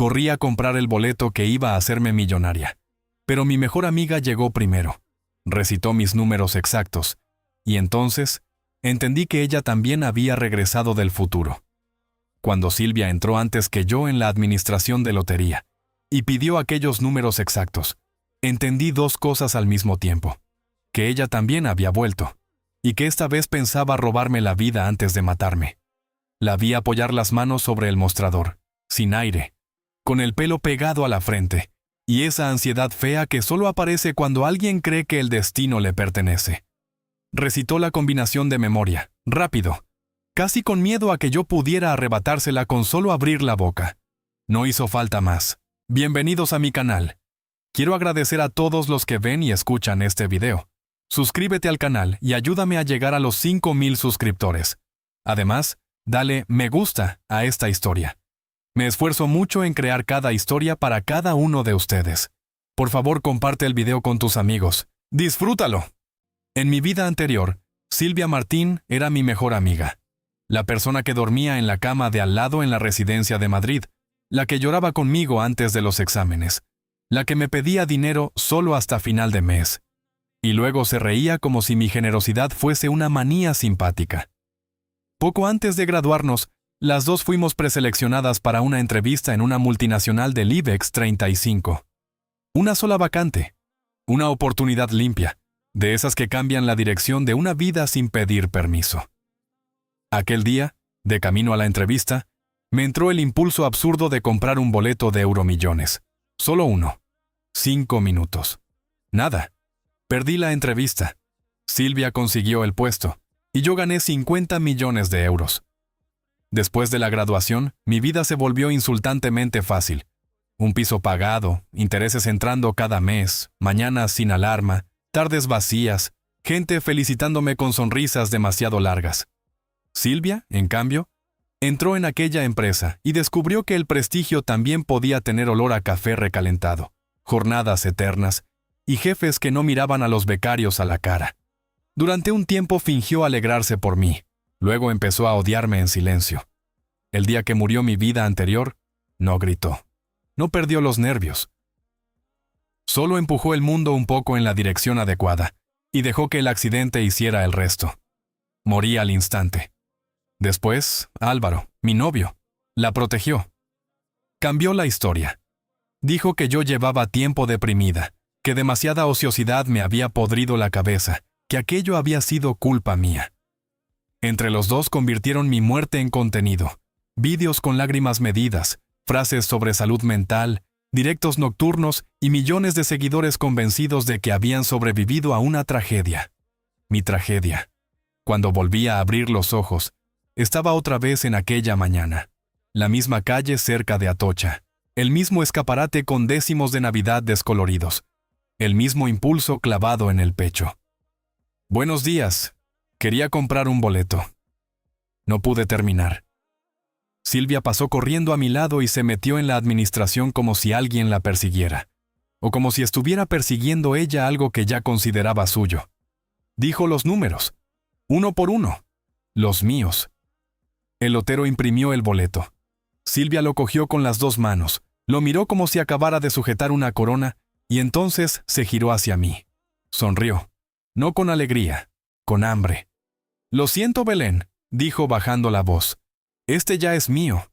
Corrí a comprar el boleto que iba a hacerme millonaria. Pero mi mejor amiga llegó primero. Recitó mis números exactos. Y entonces, entendí que ella también había regresado del futuro. Cuando Silvia entró antes que yo en la administración de lotería y pidió aquellos números exactos, entendí dos cosas al mismo tiempo. Que ella también había vuelto, y que esta vez pensaba robarme la vida antes de matarme. La vi apoyar las manos sobre el mostrador, sin aire, con el pelo pegado a la frente, y esa ansiedad fea que solo aparece cuando alguien cree que el destino le pertenece. Recitó la combinación de memoria, rápido, casi con miedo a que yo pudiera arrebatársela con solo abrir la boca. No hizo falta más. Bienvenidos a mi canal. Quiero agradecer a todos los que ven y escuchan este video. Suscríbete al canal y ayúdame a llegar a los 5,000 suscriptores. Además, dale me gusta a esta historia. Me esfuerzo mucho en crear cada historia para cada uno de ustedes. Por favor, comparte el video con tus amigos. ¡Disfrútalo! En mi vida anterior, Silvia Martín era mi mejor amiga. La persona que dormía en la cama de al lado en la residencia de Madrid, la que lloraba conmigo antes de los exámenes, la que me pedía dinero solo hasta final de mes. Y luego se reía como si mi generosidad fuese una manía simpática. Poco antes de graduarnos, las dos fuimos preseleccionadas para una entrevista en una multinacional del IBEX 35. Una sola vacante. Una oportunidad limpia, de esas que cambian la dirección de una vida sin pedir permiso. Aquel día, de camino a la entrevista, me entró el impulso absurdo de comprar un boleto de Euromillones. Solo uno. 5 minutos. Nada. Perdí la entrevista. Silvia consiguió el puesto, y yo gané 50 millones de euros. Después de la graduación, mi vida se volvió insultantemente fácil. Un piso pagado, intereses entrando cada mes, mañanas sin alarma, tardes vacías, gente felicitándome con sonrisas demasiado largas. Silvia, en cambio, entró en aquella empresa y descubrió que el prestigio también podía tener olor a café recalentado, jornadas eternas y jefes que no miraban a los becarios a la cara. Durante un tiempo fingió alegrarse por mí, luego empezó a odiarme en silencio. El día que murió mi vida anterior, no gritó, no perdió los nervios. Solo empujó el mundo un poco en la dirección adecuada y dejó que el accidente hiciera el resto. Morí al instante. Después, Álvaro, mi novio, la protegió. Cambió la historia. Dijo que yo llevaba tiempo deprimida, que demasiada ociosidad me había podrido la cabeza, que aquello había sido culpa mía. Entre los dos convirtieron mi muerte en contenido. Vídeos con lágrimas medidas, frases sobre salud mental, directos nocturnos y millones de seguidores convencidos de que habían sobrevivido a una tragedia. Mi tragedia. Cuando volví a abrir los ojos, estaba otra vez en aquella mañana. La misma calle cerca de Atocha. El mismo escaparate con décimos de Navidad descoloridos. El mismo impulso clavado en el pecho. Buenos días. Quería comprar un boleto. No pude terminar. Silvia pasó corriendo a mi lado y se metió en la administración como si alguien la persiguiera. O como si estuviera persiguiendo ella algo que ya consideraba suyo. Dijo los números. Uno por uno. Los míos. El lotero imprimió el boleto. Silvia lo cogió con las dos manos, lo miró como si acabara de sujetar una corona, y entonces se giró hacia mí. Sonrió. No con alegría, con hambre. Lo siento, Belén, dijo bajando la voz. Este ya es mío.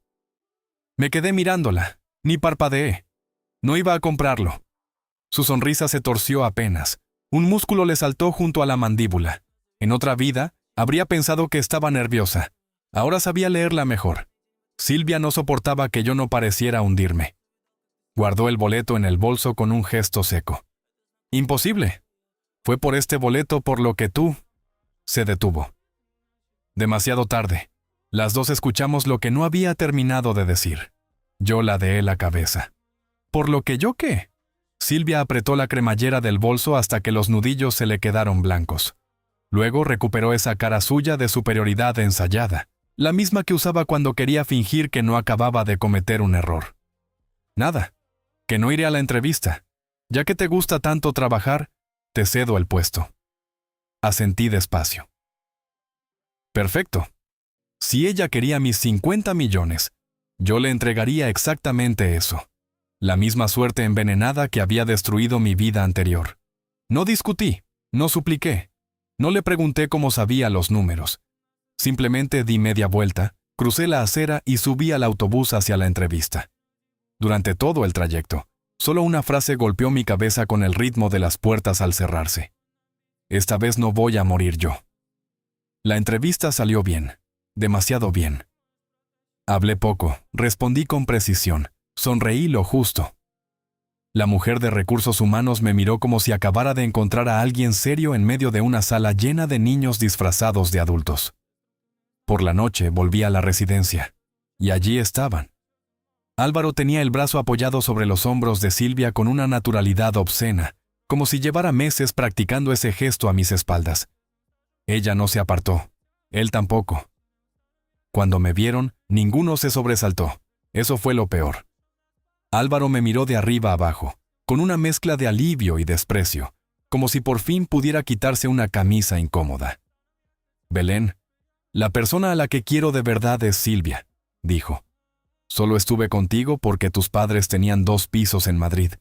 Me quedé mirándola, ni parpadeé. No iba a comprarlo. Su sonrisa se torció apenas. Un músculo le saltó junto a la mandíbula. En otra vida, habría pensado que estaba nerviosa. Ahora sabía leerla mejor. Silvia no soportaba que yo no pareciera hundirme. Guardó el boleto en el bolso con un gesto seco. Imposible. Fue por este boleto por lo que tú... Se detuvo. Demasiado tarde. Las dos escuchamos lo que no había terminado de decir. Yo ladeé la cabeza. ¿Por lo que yo qué? Silvia apretó la cremallera del bolso hasta que los nudillos se le quedaron blancos. Luego recuperó esa cara suya de superioridad ensayada, la misma que usaba cuando quería fingir que no acababa de cometer un error. Nada, que no iré a la entrevista. Ya que te gusta tanto trabajar, te cedo el puesto. Asentí despacio. Perfecto. Si ella quería mis 50 millones, Yo le entregaría exactamente eso. La misma suerte envenenada que había destruido mi vida anterior. No discutí, no supliqué, no le pregunté cómo sabía los números. Simplemente di media vuelta, crucé la acera y subí al autobús hacia la entrevista. Durante todo el trayecto, solo una frase golpeó mi cabeza con el ritmo de las puertas al cerrarse. Esta vez no voy a morir yo. La entrevista salió bien, demasiado bien. Hablé poco, respondí con precisión, sonreí lo justo. La mujer de recursos humanos me miró como si acabara de encontrar a alguien serio en medio de una sala llena de niños disfrazados de adultos. Por la noche volví a la residencia, y allí estaban. Álvaro tenía el brazo apoyado sobre los hombros de Silvia con una naturalidad obscena, como si llevara meses practicando ese gesto a mis espaldas. Ella no se apartó, él tampoco. Cuando me vieron, ninguno se sobresaltó. Eso fue lo peor. Álvaro me miró de arriba abajo, con una mezcla de alivio y desprecio, como si por fin pudiera quitarse una camisa incómoda. Belén, la persona a la que quiero de verdad es Silvia, dijo. Solo estuve contigo porque tus padres tenían 2 pisos en Madrid,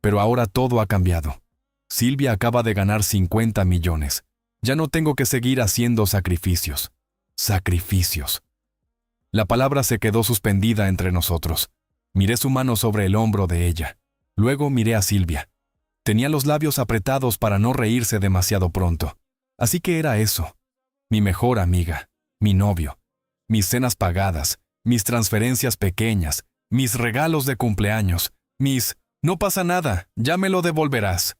pero ahora todo ha cambiado. Silvia acaba de ganar 50 millones. Ya no tengo que seguir haciendo sacrificios. Sacrificios. La palabra se quedó suspendida entre nosotros. Miré su mano sobre el hombro de ella. Luego miré a Silvia. Tenía los labios apretados para no reírse demasiado pronto. Así que era eso. Mi mejor amiga, mi novio, mis cenas pagadas, mis transferencias pequeñas, mis regalos de cumpleaños, no pasa nada, ya me lo devolverás.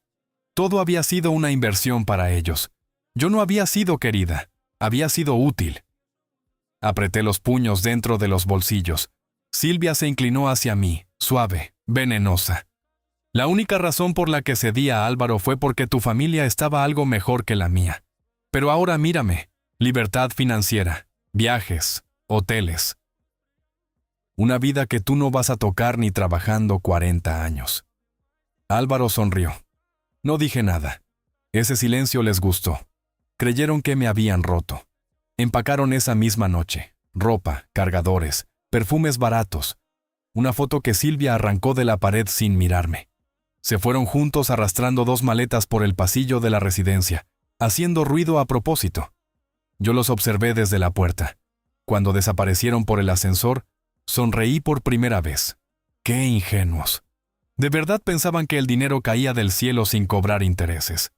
Todo había sido una inversión para ellos. Yo no había sido querida, había sido útil. Apreté los puños dentro de los bolsillos. Silvia se inclinó hacia mí, suave, venenosa. La única razón por la que cedí a Álvaro fue porque tu familia estaba algo mejor que la mía. Pero ahora mírame, libertad financiera, viajes, hoteles. Una vida que tú no vas a tocar ni trabajando 40 años. Álvaro sonrió. No dije nada. Ese silencio les gustó. Creyeron que me habían roto. Empacaron esa misma noche. Ropa, cargadores, perfumes baratos. Una foto que Silvia arrancó de la pared sin mirarme. Se fueron juntos arrastrando 2 maletas por el pasillo de la residencia, haciendo ruido a propósito. Yo los observé desde la puerta. Cuando desaparecieron por el ascensor, sonreí por primera vez. ¡Qué ingenuos! De verdad pensaban que el dinero caía del cielo sin cobrar intereses.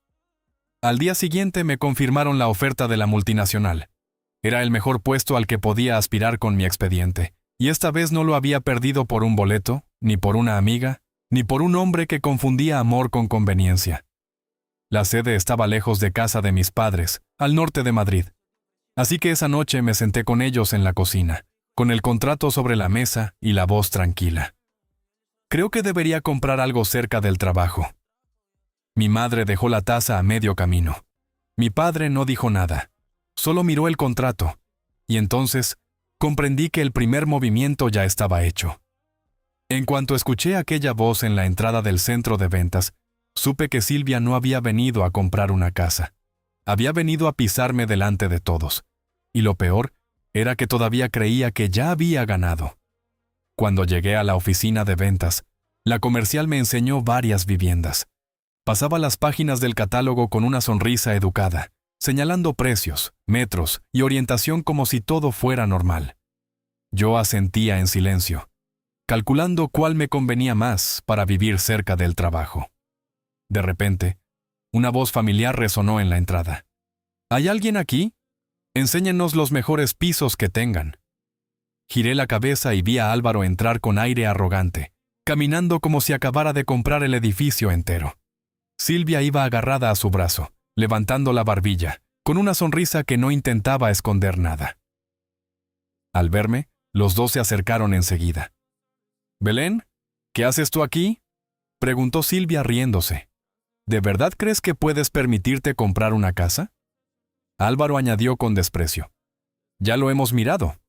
Al día siguiente me confirmaron la oferta de la multinacional. Era el mejor puesto al que podía aspirar con mi expediente, y esta vez no lo había perdido por un boleto, ni por una amiga, ni por un hombre que confundía amor con conveniencia. La sede estaba lejos de casa de mis padres, al norte de Madrid. Así que esa noche me senté con ellos en la cocina, con el contrato sobre la mesa y la voz tranquila. Creo que debería comprar algo cerca del trabajo. Mi madre dejó la taza a medio camino. Mi padre no dijo nada, solo miró el contrato, y entonces comprendí que el primer movimiento ya estaba hecho. En cuanto escuché aquella voz en la entrada del centro de ventas, supe que Silvia no había venido a comprar una casa. Había venido a pisarme delante de todos. Y lo peor era que todavía creía que ya había ganado. Cuando llegué a la oficina de ventas, la comercial me enseñó varias viviendas. Pasaba las páginas del catálogo con una sonrisa educada, señalando precios, metros y orientación como si todo fuera normal. Yo asentía en silencio, calculando cuál me convenía más para vivir cerca del trabajo. De repente, una voz familiar resonó en la entrada. ¿Hay alguien aquí? Enséñenos los mejores pisos que tengan. Giré la cabeza y vi a Álvaro entrar con aire arrogante, caminando como si acabara de comprar el edificio entero. Silvia iba agarrada a su brazo, levantando la barbilla, con una sonrisa que no intentaba esconder nada. Al verme, los dos se acercaron enseguida. «Belén, ¿qué haces tú aquí?», preguntó Silvia riéndose. «¿De verdad crees que puedes permitirte comprar una casa?». Álvaro añadió con desprecio. «Ya lo hemos mirado.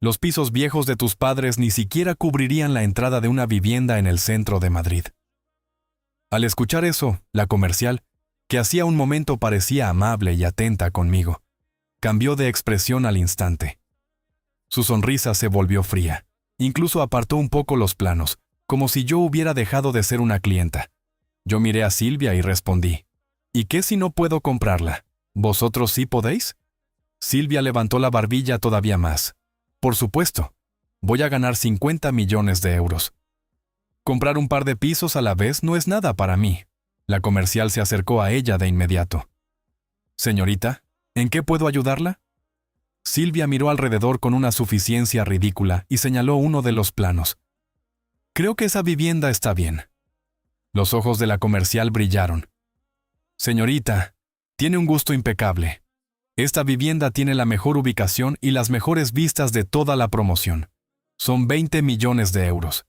Los pisos viejos de tus padres ni siquiera cubrirían la entrada de una vivienda en el centro de Madrid». Al escuchar eso, la comercial, que hacía un momento parecía amable y atenta conmigo, cambió de expresión al instante. Su sonrisa se volvió fría. Incluso apartó un poco los planos, como si yo hubiera dejado de ser una clienta. Yo miré a Silvia y respondí, ¿y qué si no puedo comprarla? ¿Vosotros sí podéis? Silvia levantó la barbilla todavía más. Por supuesto. Voy a ganar 50 millones de euros. Comprar un par de pisos a la vez no es nada para mí. La comercial se acercó a ella de inmediato. Señorita, ¿en qué puedo ayudarla? Silvia miró alrededor con una suficiencia ridícula y señaló uno de los planos. Creo que esa vivienda está bien. Los ojos de la comercial brillaron. Señorita, tiene un gusto impecable. Esta vivienda tiene la mejor ubicación y las mejores vistas de toda la promoción. Son 20 millones de euros.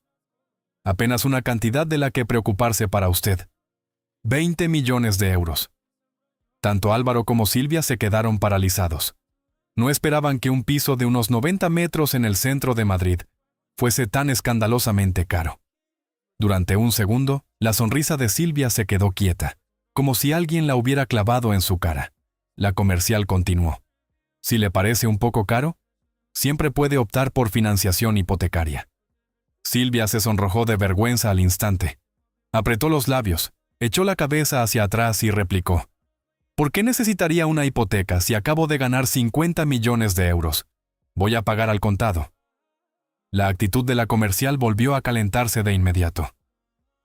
Apenas una cantidad de la que preocuparse para usted. 20 millones de euros. Tanto Álvaro como Silvia se quedaron paralizados. No esperaban que un piso de unos 90 metros en el centro de Madrid fuese tan escandalosamente caro. Durante un segundo, la sonrisa de Silvia se quedó quieta, como si alguien la hubiera clavado en su cara. La comercial continuó. Si le parece un poco caro, siempre puede optar por financiación hipotecaria. Silvia se sonrojó de vergüenza al instante. Apretó los labios, echó la cabeza hacia atrás y replicó. ¿Por qué necesitaría una hipoteca si acabo de ganar 50 millones de euros? Voy a pagar al contado. La actitud de la comercial volvió a calentarse de inmediato.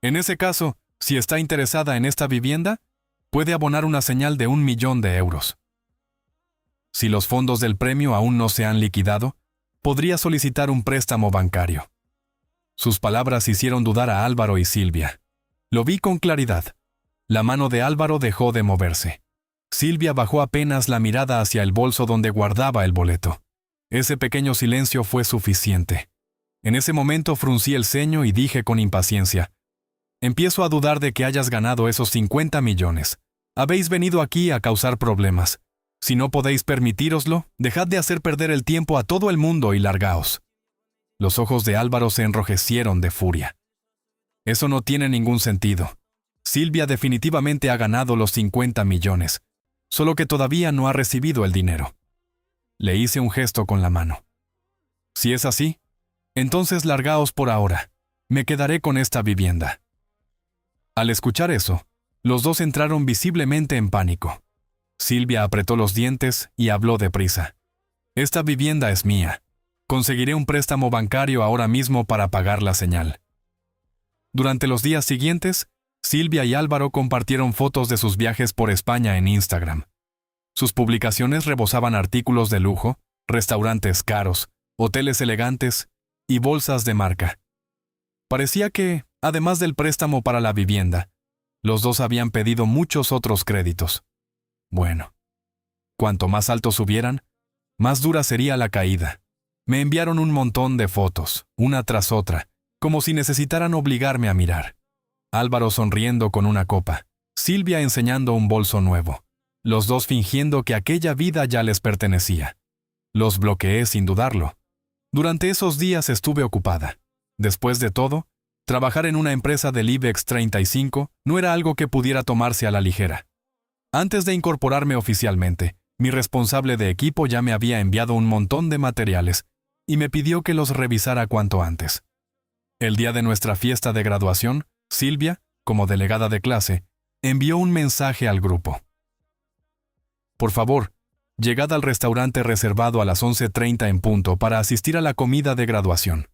En ese caso, si está interesada en esta vivienda, puede abonar una señal de 1 millón de euros. Si los fondos del premio aún no se han liquidado, podría solicitar un préstamo bancario. Sus palabras hicieron dudar a Álvaro y Silvia. Lo vi con claridad. La mano de Álvaro dejó de moverse. Silvia bajó apenas la mirada hacia el bolso donde guardaba el boleto. Ese pequeño silencio fue suficiente. En ese momento fruncí el ceño y dije con impaciencia, empiezo a dudar de que hayas ganado esos 50 millones. Habéis venido aquí a causar problemas. Si no podéis permitíroslo, dejad de hacer perder el tiempo a todo el mundo y largaos. Los ojos de Álvaro se enrojecieron de furia. Eso no tiene ningún sentido. Silvia definitivamente ha ganado los 50 millones, solo que todavía no ha recibido el dinero. Le hice un gesto con la mano. Si es así, entonces largaos por ahora. Me quedaré con esta vivienda. Al escuchar eso, los dos entraron visiblemente en pánico. Silvia apretó los dientes y habló deprisa. Esta vivienda es mía. Conseguiré un préstamo bancario ahora mismo para pagar la señal. Durante los días siguientes, Silvia y Álvaro compartieron fotos de sus viajes por España en Instagram. Sus publicaciones rebosaban artículos de lujo, restaurantes caros, hoteles elegantes y bolsas de marca. Parecía que, además del préstamo para la vivienda, los dos habían pedido muchos otros créditos. Bueno, cuanto más altos subieran, más dura sería la caída. Me enviaron un montón de fotos, una tras otra, como si necesitaran obligarme a mirar. Álvaro sonriendo con una copa, Silvia enseñando un bolso nuevo, los dos fingiendo que aquella vida ya les pertenecía. Los bloqueé sin dudarlo. Durante esos días estuve ocupada. Después de todo, trabajar en una empresa del IBEX 35 no era algo que pudiera tomarse a la ligera. Antes de incorporarme oficialmente, mi responsable de equipo ya me había enviado un montón de materiales y me pidió que los revisara cuanto antes. El día de nuestra fiesta de graduación, Silvia, como delegada de clase, envió un mensaje al grupo. Por favor, llegad al restaurante reservado a las 11:30 en punto para asistir a la comida de graduación.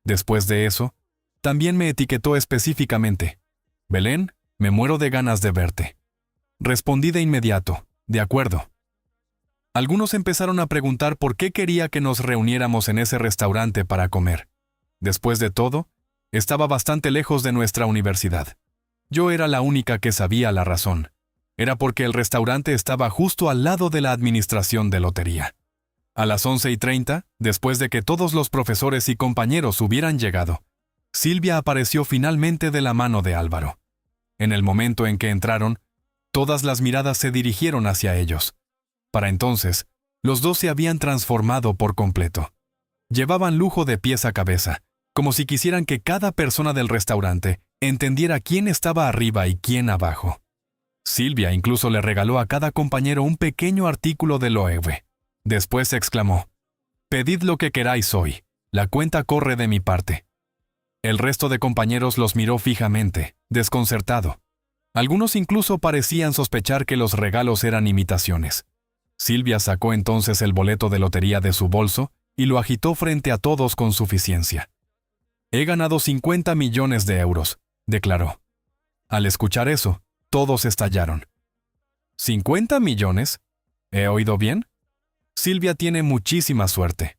Después de eso, también me etiquetó específicamente. Belén, me muero de ganas de verte. Respondí de inmediato, de acuerdo. Algunos empezaron a preguntar por qué quería que nos reuniéramos en ese restaurante para comer. Después de todo, estaba bastante lejos de nuestra universidad. Yo era la única que sabía la razón. Era porque el restaurante estaba justo al lado de la administración de lotería. A las 11:30, después de que todos los profesores y compañeros hubieran llegado, Silvia apareció finalmente de la mano de Álvaro. En el momento en que entraron, todas las miradas se dirigieron hacia ellos. Para entonces, los dos se habían transformado por completo. Llevaban lujo de pies a cabeza, como si quisieran que cada persona del restaurante entendiera quién estaba arriba y quién abajo. Silvia incluso le regaló a cada compañero un pequeño artículo de Loewe. Después exclamó, «Pedid lo que queráis hoy, La cuenta corre de mi parte. El resto de compañeros los miró fijamente, desconcertado. Algunos incluso parecían sospechar que los regalos eran imitaciones. Silvia sacó entonces el boleto de lotería de su bolso y lo agitó frente a todos con suficiencia. «He ganado 50 millones de euros», declaró. Al escuchar eso, todos estallaron. ¿50 millones? ¿He oído bien? Silvia tiene muchísima suerte.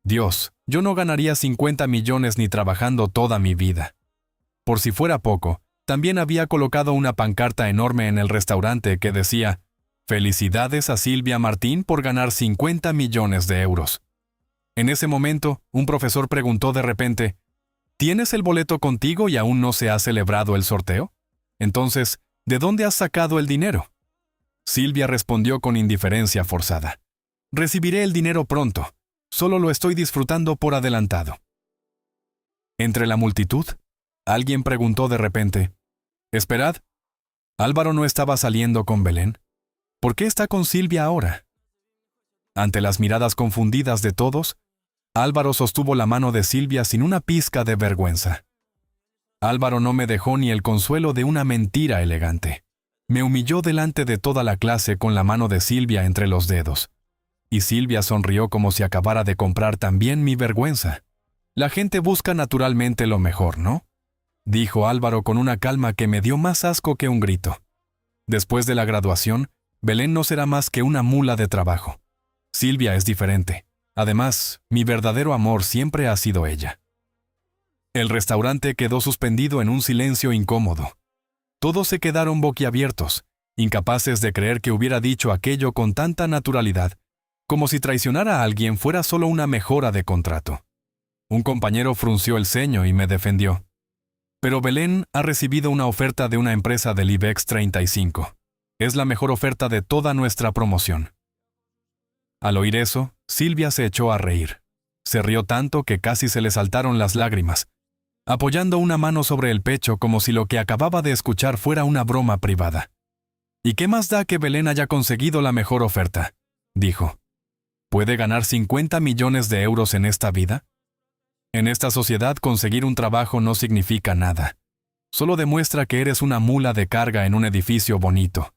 Dios, yo no ganaría 50 millones ni trabajando toda mi vida. Por si fuera poco, también había colocado una pancarta enorme en el restaurante que decía: «Felicidades a Silvia Martín por ganar 50 millones de euros». En ese momento, un profesor preguntó de repente: «¿Tienes el boleto contigo y aún no se ha celebrado el sorteo? Entonces, ¿de dónde has sacado el dinero?». Silvia respondió con indiferencia forzada: «Recibiré el dinero pronto. Solo lo estoy disfrutando por adelantado». Entre la multitud, alguien preguntó de repente: «Esperad, ¿Álvaro no estaba saliendo con Belén? ¿Por qué está con Silvia ahora?». Ante las miradas confundidas de todos, Álvaro sostuvo la mano de Silvia sin una pizca de vergüenza. Álvaro no me dejó ni el consuelo de una mentira elegante. Me humilló delante de toda la clase con la mano de Silvia entre los dedos. Y Silvia sonrió como si acabara de comprar también mi vergüenza. «La gente busca naturalmente lo mejor, ¿no?», dijo Álvaro con una calma que me dio más asco que un grito. Después de la graduación, Belén no será más que una mula de trabajo. Silvia es diferente. Además, mi verdadero amor siempre ha sido ella. El restaurante quedó suspendido en un silencio incómodo. Todos se quedaron boquiabiertos, incapaces de creer que hubiera dicho aquello con tanta naturalidad, como si traicionar a alguien fuera solo una mejora de contrato. Un compañero frunció el ceño y me defendió: «Pero Belén ha recibido una oferta de una empresa del IBEX 35. Es la mejor oferta de toda nuestra promoción». Al oír eso, Silvia se echó a reír. Se rió tanto que casi se le saltaron las lágrimas, apoyando una mano sobre el pecho como si lo que acababa de escuchar fuera una broma privada. «¿Y qué más da que Belén haya conseguido la mejor oferta?», dijo. «¿Puede ganar 50 millones de euros en esta vida? En esta sociedad conseguir un trabajo no significa nada. Solo demuestra que eres una mula de carga en un edificio bonito.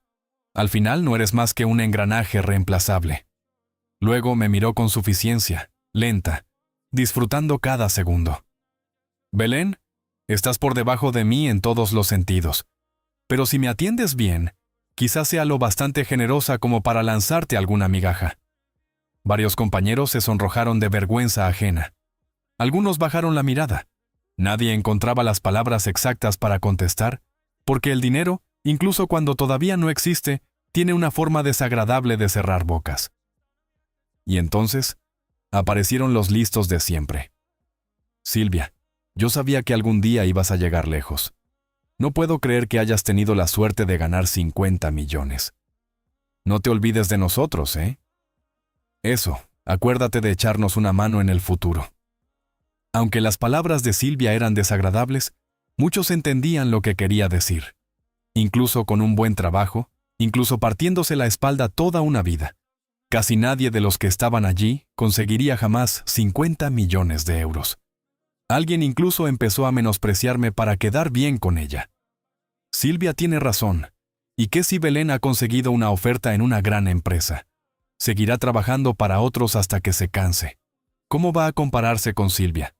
Al final no eres más que un engranaje reemplazable». Luego me miró con suficiencia, lenta, disfrutando cada segundo. «Belén, estás por debajo de mí en todos los sentidos. Pero si me atiendes bien, quizás sea lo bastante generosa como para lanzarte alguna migaja». Varios compañeros se sonrojaron de vergüenza ajena. Algunos bajaron la mirada. Nadie encontraba las palabras exactas para contestar, porque el dinero, incluso cuando todavía no existe, tiene una forma desagradable de cerrar bocas. Y entonces, aparecieron los listos de siempre. «Silvia, yo sabía que algún día ibas a llegar lejos. No puedo creer que hayas tenido la suerte de ganar 50 millones. No te olvides de nosotros, ¿eh? Eso, acuérdate de echarnos una mano en el futuro». Aunque las palabras de Silvia eran desagradables, muchos entendían lo que quería decir. Incluso con un buen trabajo, incluso partiéndose la espalda toda una vida, casi nadie de los que estaban allí conseguiría jamás 50 millones de euros. Alguien incluso empezó a menospreciarme para quedar bien con ella. Silvia tiene razón. ¿Y qué si Belén ha conseguido una oferta en una gran empresa? Seguirá trabajando para otros hasta que se canse. ¿Cómo va a compararse con Silvia?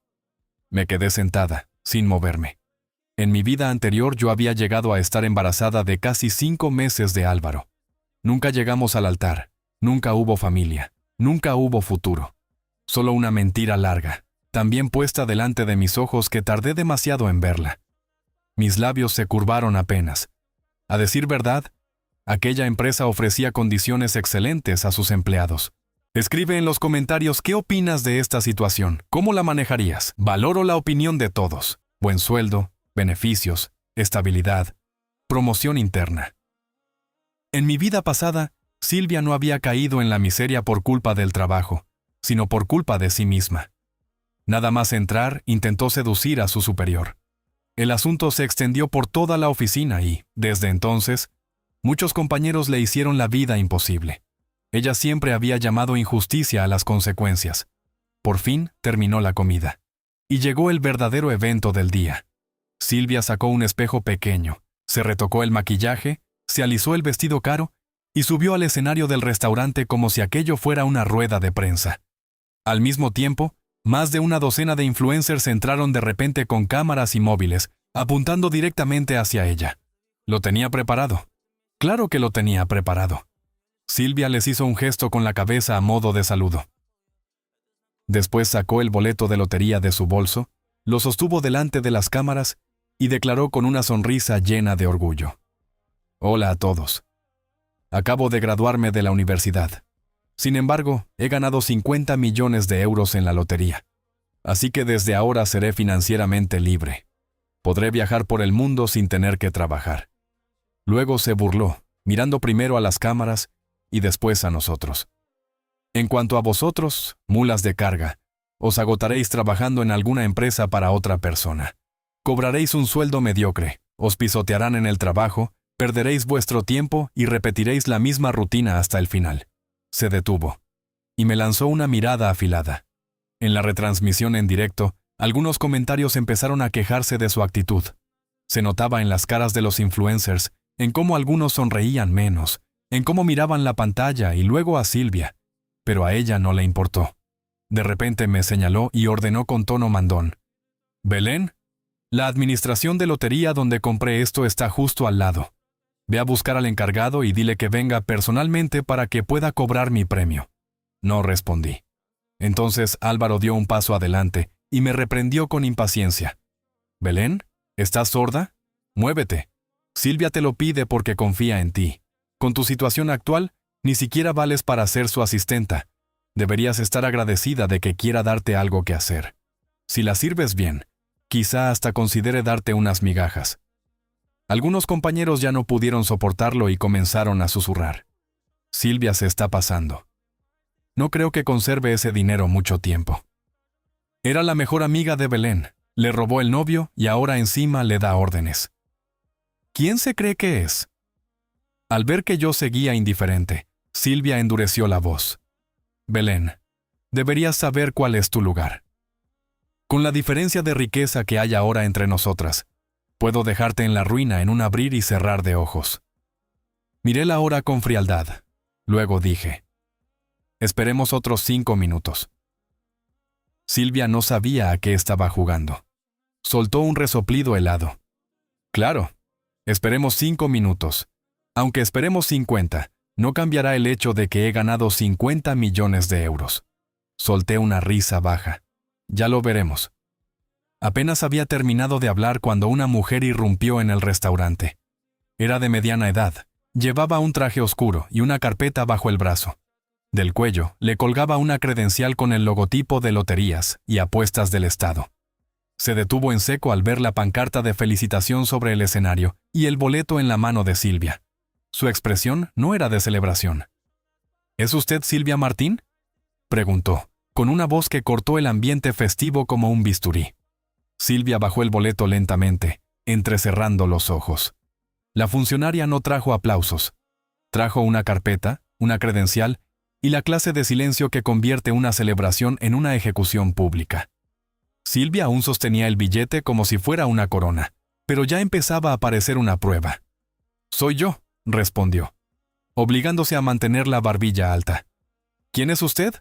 Me quedé sentada, sin moverme. En mi vida anterior yo había llegado a estar embarazada de casi 5 meses de Álvaro. Nunca llegamos al altar. Nunca hubo familia, nunca hubo futuro. Solo una mentira larga, también puesta delante de mis ojos que tardé demasiado en verla. Mis labios se curvaron apenas. A decir verdad, aquella empresa ofrecía condiciones excelentes a sus empleados. Escribe en los comentarios qué opinas de esta situación, cómo la manejarías. Valoro la opinión de todos. Buen sueldo, beneficios, estabilidad, promoción interna. En mi vida pasada, Silvia no había caído en la miseria por culpa del trabajo, sino por culpa de sí misma. Nada más entrar, intentó seducir a su superior. El asunto se extendió por toda la oficina y, desde entonces, muchos compañeros le hicieron la vida imposible. Ella siempre había llamado injusticia a las consecuencias. por fin, terminó la comida. Y llegó el verdadero evento del día. Silvia sacó un espejo pequeño, se retocó el maquillaje, se alisó el vestido caro y subió al escenario del restaurante como si aquello fuera una rueda de prensa. Al mismo tiempo, más de una docena de influencers entraron de repente con cámaras y móviles, apuntando directamente hacia ella. Lo tenía preparado. Claro que lo tenía preparado. Silvia les hizo un gesto con la cabeza a modo de saludo. Después sacó el boleto de lotería de su bolso, lo sostuvo delante de las cámaras y declaró con una sonrisa llena de orgullo. Hola a todos. Acabo de graduarme de la universidad. Sin embargo, he ganado 50 millones de euros en la lotería. Así que desde ahora seré financieramente libre. Podré viajar por el mundo sin tener que trabajar. Luego se burló, mirando primero a las cámaras y después a nosotros. En cuanto a vosotros, mulas de carga, os agotaréis trabajando en alguna empresa para otra persona. Cobraréis un sueldo mediocre, os pisotearán en el trabajo, perderéis vuestro tiempo y repetiréis la misma rutina hasta el final. Se detuvo y me lanzó una mirada afilada. En la retransmisión en directo, algunos comentarios empezaron a quejarse de su actitud. Se notaba en las caras de los influencers, en cómo algunos sonreían menos, en cómo miraban la pantalla y luego a Silvia, pero a ella no le importó. De repente me señaló y ordenó con tono mandón. «Belén, la administración de lotería donde compré esto está justo al lado. Ve a buscar al encargado y dile que venga personalmente para que pueda cobrar mi premio». No respondí. Entonces Álvaro dio un paso adelante y me reprendió con impaciencia. «Belén, ¿estás sorda? Muévete. Silvia te lo pide porque confía en ti. Con tu situación actual, ni siquiera vales para ser su asistenta. Deberías estar agradecida de que quiera darte algo que hacer. Si la sirves bien, quizá hasta considere darte unas migajas». Algunos compañeros ya no pudieron soportarlo y comenzaron a susurrar. «Silvia se está pasando. No creo que conserve ese dinero mucho tiempo». Era la mejor amiga de Belén, le robó el novio y ahora encima le da órdenes. ¿Quién se cree que es? Al ver que yo seguía indiferente, Silvia endureció la voz. «Belén, deberías saber cuál es tu lugar. Con la diferencia de riqueza que hay ahora entre nosotras, puedo dejarte en la ruina en un abrir y cerrar de ojos». Miré la hora con frialdad. Luego dije, «Esperemos otros 5 minutos». Silvia no sabía a qué estaba jugando. Soltó un resoplido helado. «Claro, esperemos 5 minutos. Aunque esperemos 50, no cambiará el hecho de que he ganado 50 millones de euros». Solté una risa baja. «Ya lo veremos». Apenas había terminado de hablar cuando una mujer irrumpió en el restaurante. Era de mediana edad, llevaba un traje oscuro y una carpeta bajo el brazo. Del cuello le colgaba una credencial con el logotipo de Loterías y Apuestas del Estado. Se detuvo en seco al ver la pancarta de felicitación sobre el escenario y el boleto en la mano de Silvia. Su expresión no era de celebración. «¿Es usted Silvia Martín?», preguntó, con una voz que cortó el ambiente festivo como un bisturí. Silvia bajó el boleto lentamente, entrecerrando los ojos. La funcionaria no trajo aplausos. Trajo una carpeta, una credencial y la clase de silencio que convierte una celebración en una ejecución pública. Silvia aún sostenía el billete como si fuera una corona, pero ya empezaba a parecer una prueba. «Soy yo», respondió, obligándose a mantener la barbilla alta. «¿Quién es usted?».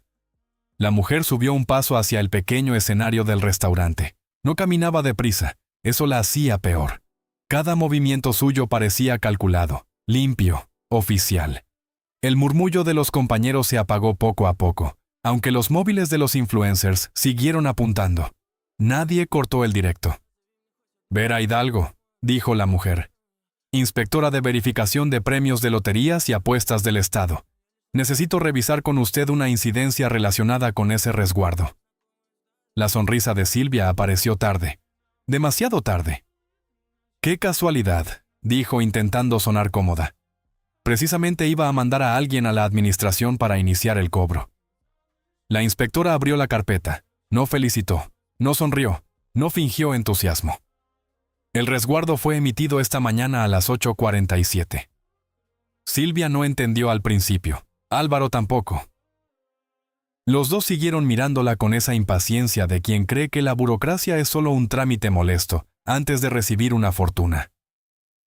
La mujer subió un paso hacia el pequeño escenario del restaurante. No caminaba deprisa, eso la hacía peor. Cada movimiento suyo parecía calculado, limpio, oficial. El murmullo de los compañeros se apagó poco a poco, aunque los móviles de los influencers siguieron apuntando. Nadie cortó el directo. «Vera Hidalgo», dijo la mujer, «inspectora de verificación de premios de loterías y apuestas del Estado. Necesito revisar con usted una incidencia relacionada con ese resguardo». La sonrisa de Silvia apareció tarde, demasiado tarde. «Qué casualidad», dijo intentando sonar cómoda. Precisamente iba a mandar a alguien a la administración para iniciar el cobro. La inspectora abrió la carpeta, no felicitó, no sonrió, no fingió entusiasmo. «El resguardo fue emitido esta mañana a las 8:47. Silvia no entendió al principio, Álvaro tampoco. Los dos siguieron mirándola con esa impaciencia de quien cree que la burocracia es solo un trámite molesto antes de recibir una fortuna.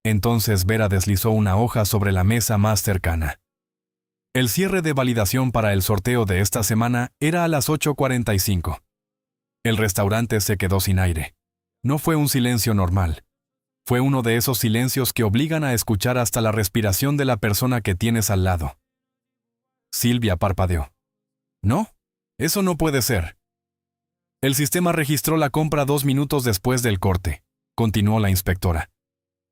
Entonces Vera deslizó una hoja sobre la mesa más cercana. El cierre de validación para el sorteo de esta semana era a las 8:45. El restaurante se quedó sin aire. No fue un silencio normal. Fue uno de esos silencios que obligan a escuchar hasta la respiración de la persona que tienes al lado. Silvia parpadeó. No, eso no puede ser. El sistema registró la compra 2 minutos después del corte, continuó la inspectora.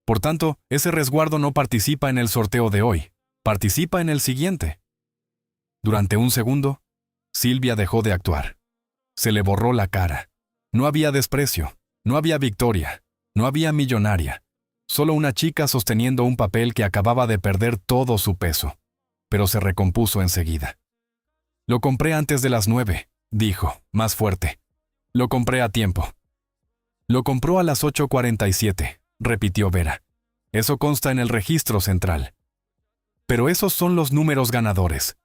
Por tanto, ese resguardo no participa en el sorteo de hoy, participa en el siguiente. Durante un segundo, Silvia dejó de actuar. Se le borró la cara. No había desprecio, no había victoria, no había millonaria. Solo una chica sosteniendo un papel que acababa de perder todo su peso. Pero se recompuso enseguida. Lo compré antes de las 9, dijo, más fuerte. Lo compré a tiempo. Lo compró a las 8:47, repitió Vera. Eso consta en el registro central. Pero esos son los números ganadores.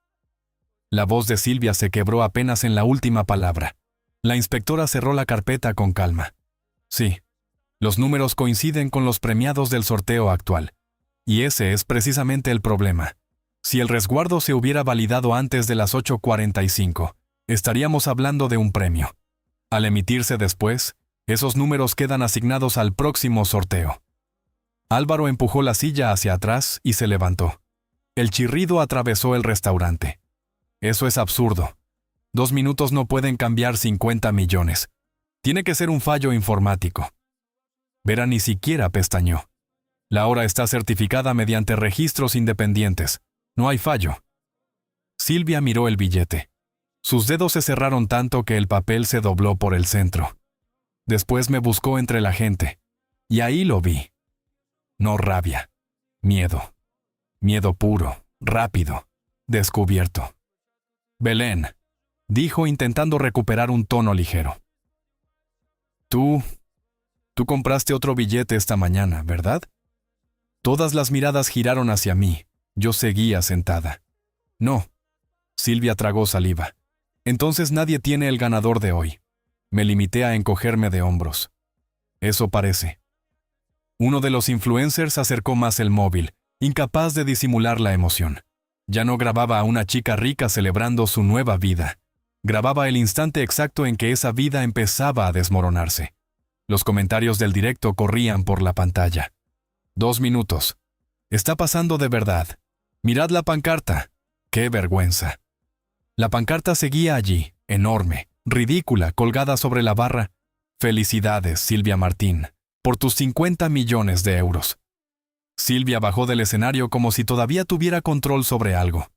La voz de Silvia se quebró apenas en la última palabra. La inspectora cerró la carpeta con calma. Sí, los números coinciden con los premiados del sorteo actual. Y ese es precisamente el problema. Si el resguardo se hubiera validado antes de las 8:45, estaríamos hablando de un premio. Al emitirse después, esos números quedan asignados al próximo sorteo. Álvaro empujó la silla hacia atrás y se levantó. El chirrido atravesó el restaurante. Eso es absurdo. 2 minutos no pueden cambiar 50 millones. Tiene que ser un fallo informático. Vera ni siquiera pestañeó. La hora está certificada mediante registros independientes. No hay fallo. Silvia miró el billete. Sus dedos se cerraron tanto que el papel se dobló por el centro. Después me buscó entre la gente. Y ahí lo vi. No rabia. Miedo. Miedo puro, rápido, descubierto. Belén, dijo intentando recuperar un tono ligero. Tú compraste otro billete esta mañana, ¿verdad? Todas las miradas giraron hacia mí. Yo seguía sentada. No. Silvia tragó saliva. Entonces nadie tiene el ganador de hoy. Me limité a encogerme de hombros. Eso parece. Uno de los influencers acercó más el móvil, incapaz de disimular la emoción. Ya no grababa a una chica rica celebrando su nueva vida. Grababa el instante exacto en que esa vida empezaba a desmoronarse. Los comentarios del directo corrían por la pantalla. 2 minutos. Está pasando de verdad. Mirad la pancarta. ¡Qué vergüenza! La pancarta seguía allí, enorme, ridícula, colgada sobre la barra. Felicidades, Silvia Martín, por tus 50 millones de euros. Silvia bajó del escenario como si todavía tuviera control sobre algo.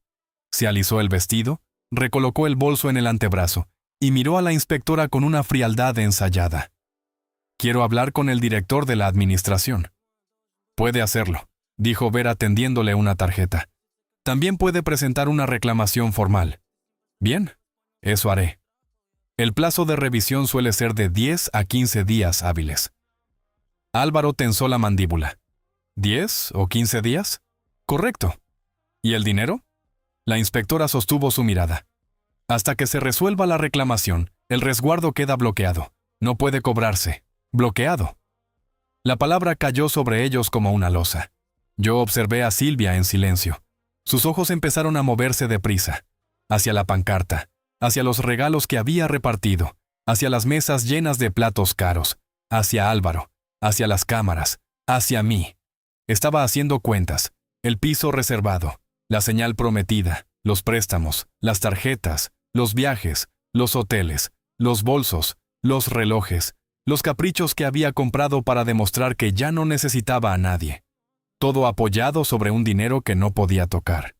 Se alisó el vestido, recolocó el bolso en el antebrazo y miró a la inspectora con una frialdad ensayada. Quiero hablar con el director de la administración. Puede hacerlo, dijo Vera tendiéndole una tarjeta. También puede presentar una reclamación formal. Bien, eso haré. El plazo de revisión suele ser de 10 a 15 días hábiles. Álvaro tensó la mandíbula. ¿10 o 15 días? Correcto. ¿Y el dinero? La inspectora sostuvo su mirada. Hasta que se resuelva la reclamación, el resguardo queda bloqueado. No puede cobrarse. Bloqueado. La palabra cayó sobre ellos como una losa. Yo observé a Silvia en silencio. Sus ojos empezaron a moverse deprisa, hacia la pancarta, hacia los regalos que había repartido, hacia las mesas llenas de platos caros, hacia Álvaro, hacia las cámaras, hacia mí. Estaba haciendo cuentas, el piso reservado, la señal prometida, los préstamos, las tarjetas, los viajes, los hoteles, los bolsos, los relojes, los caprichos que había comprado para demostrar que ya no necesitaba a nadie. Todo apoyado sobre un dinero que no podía tocar.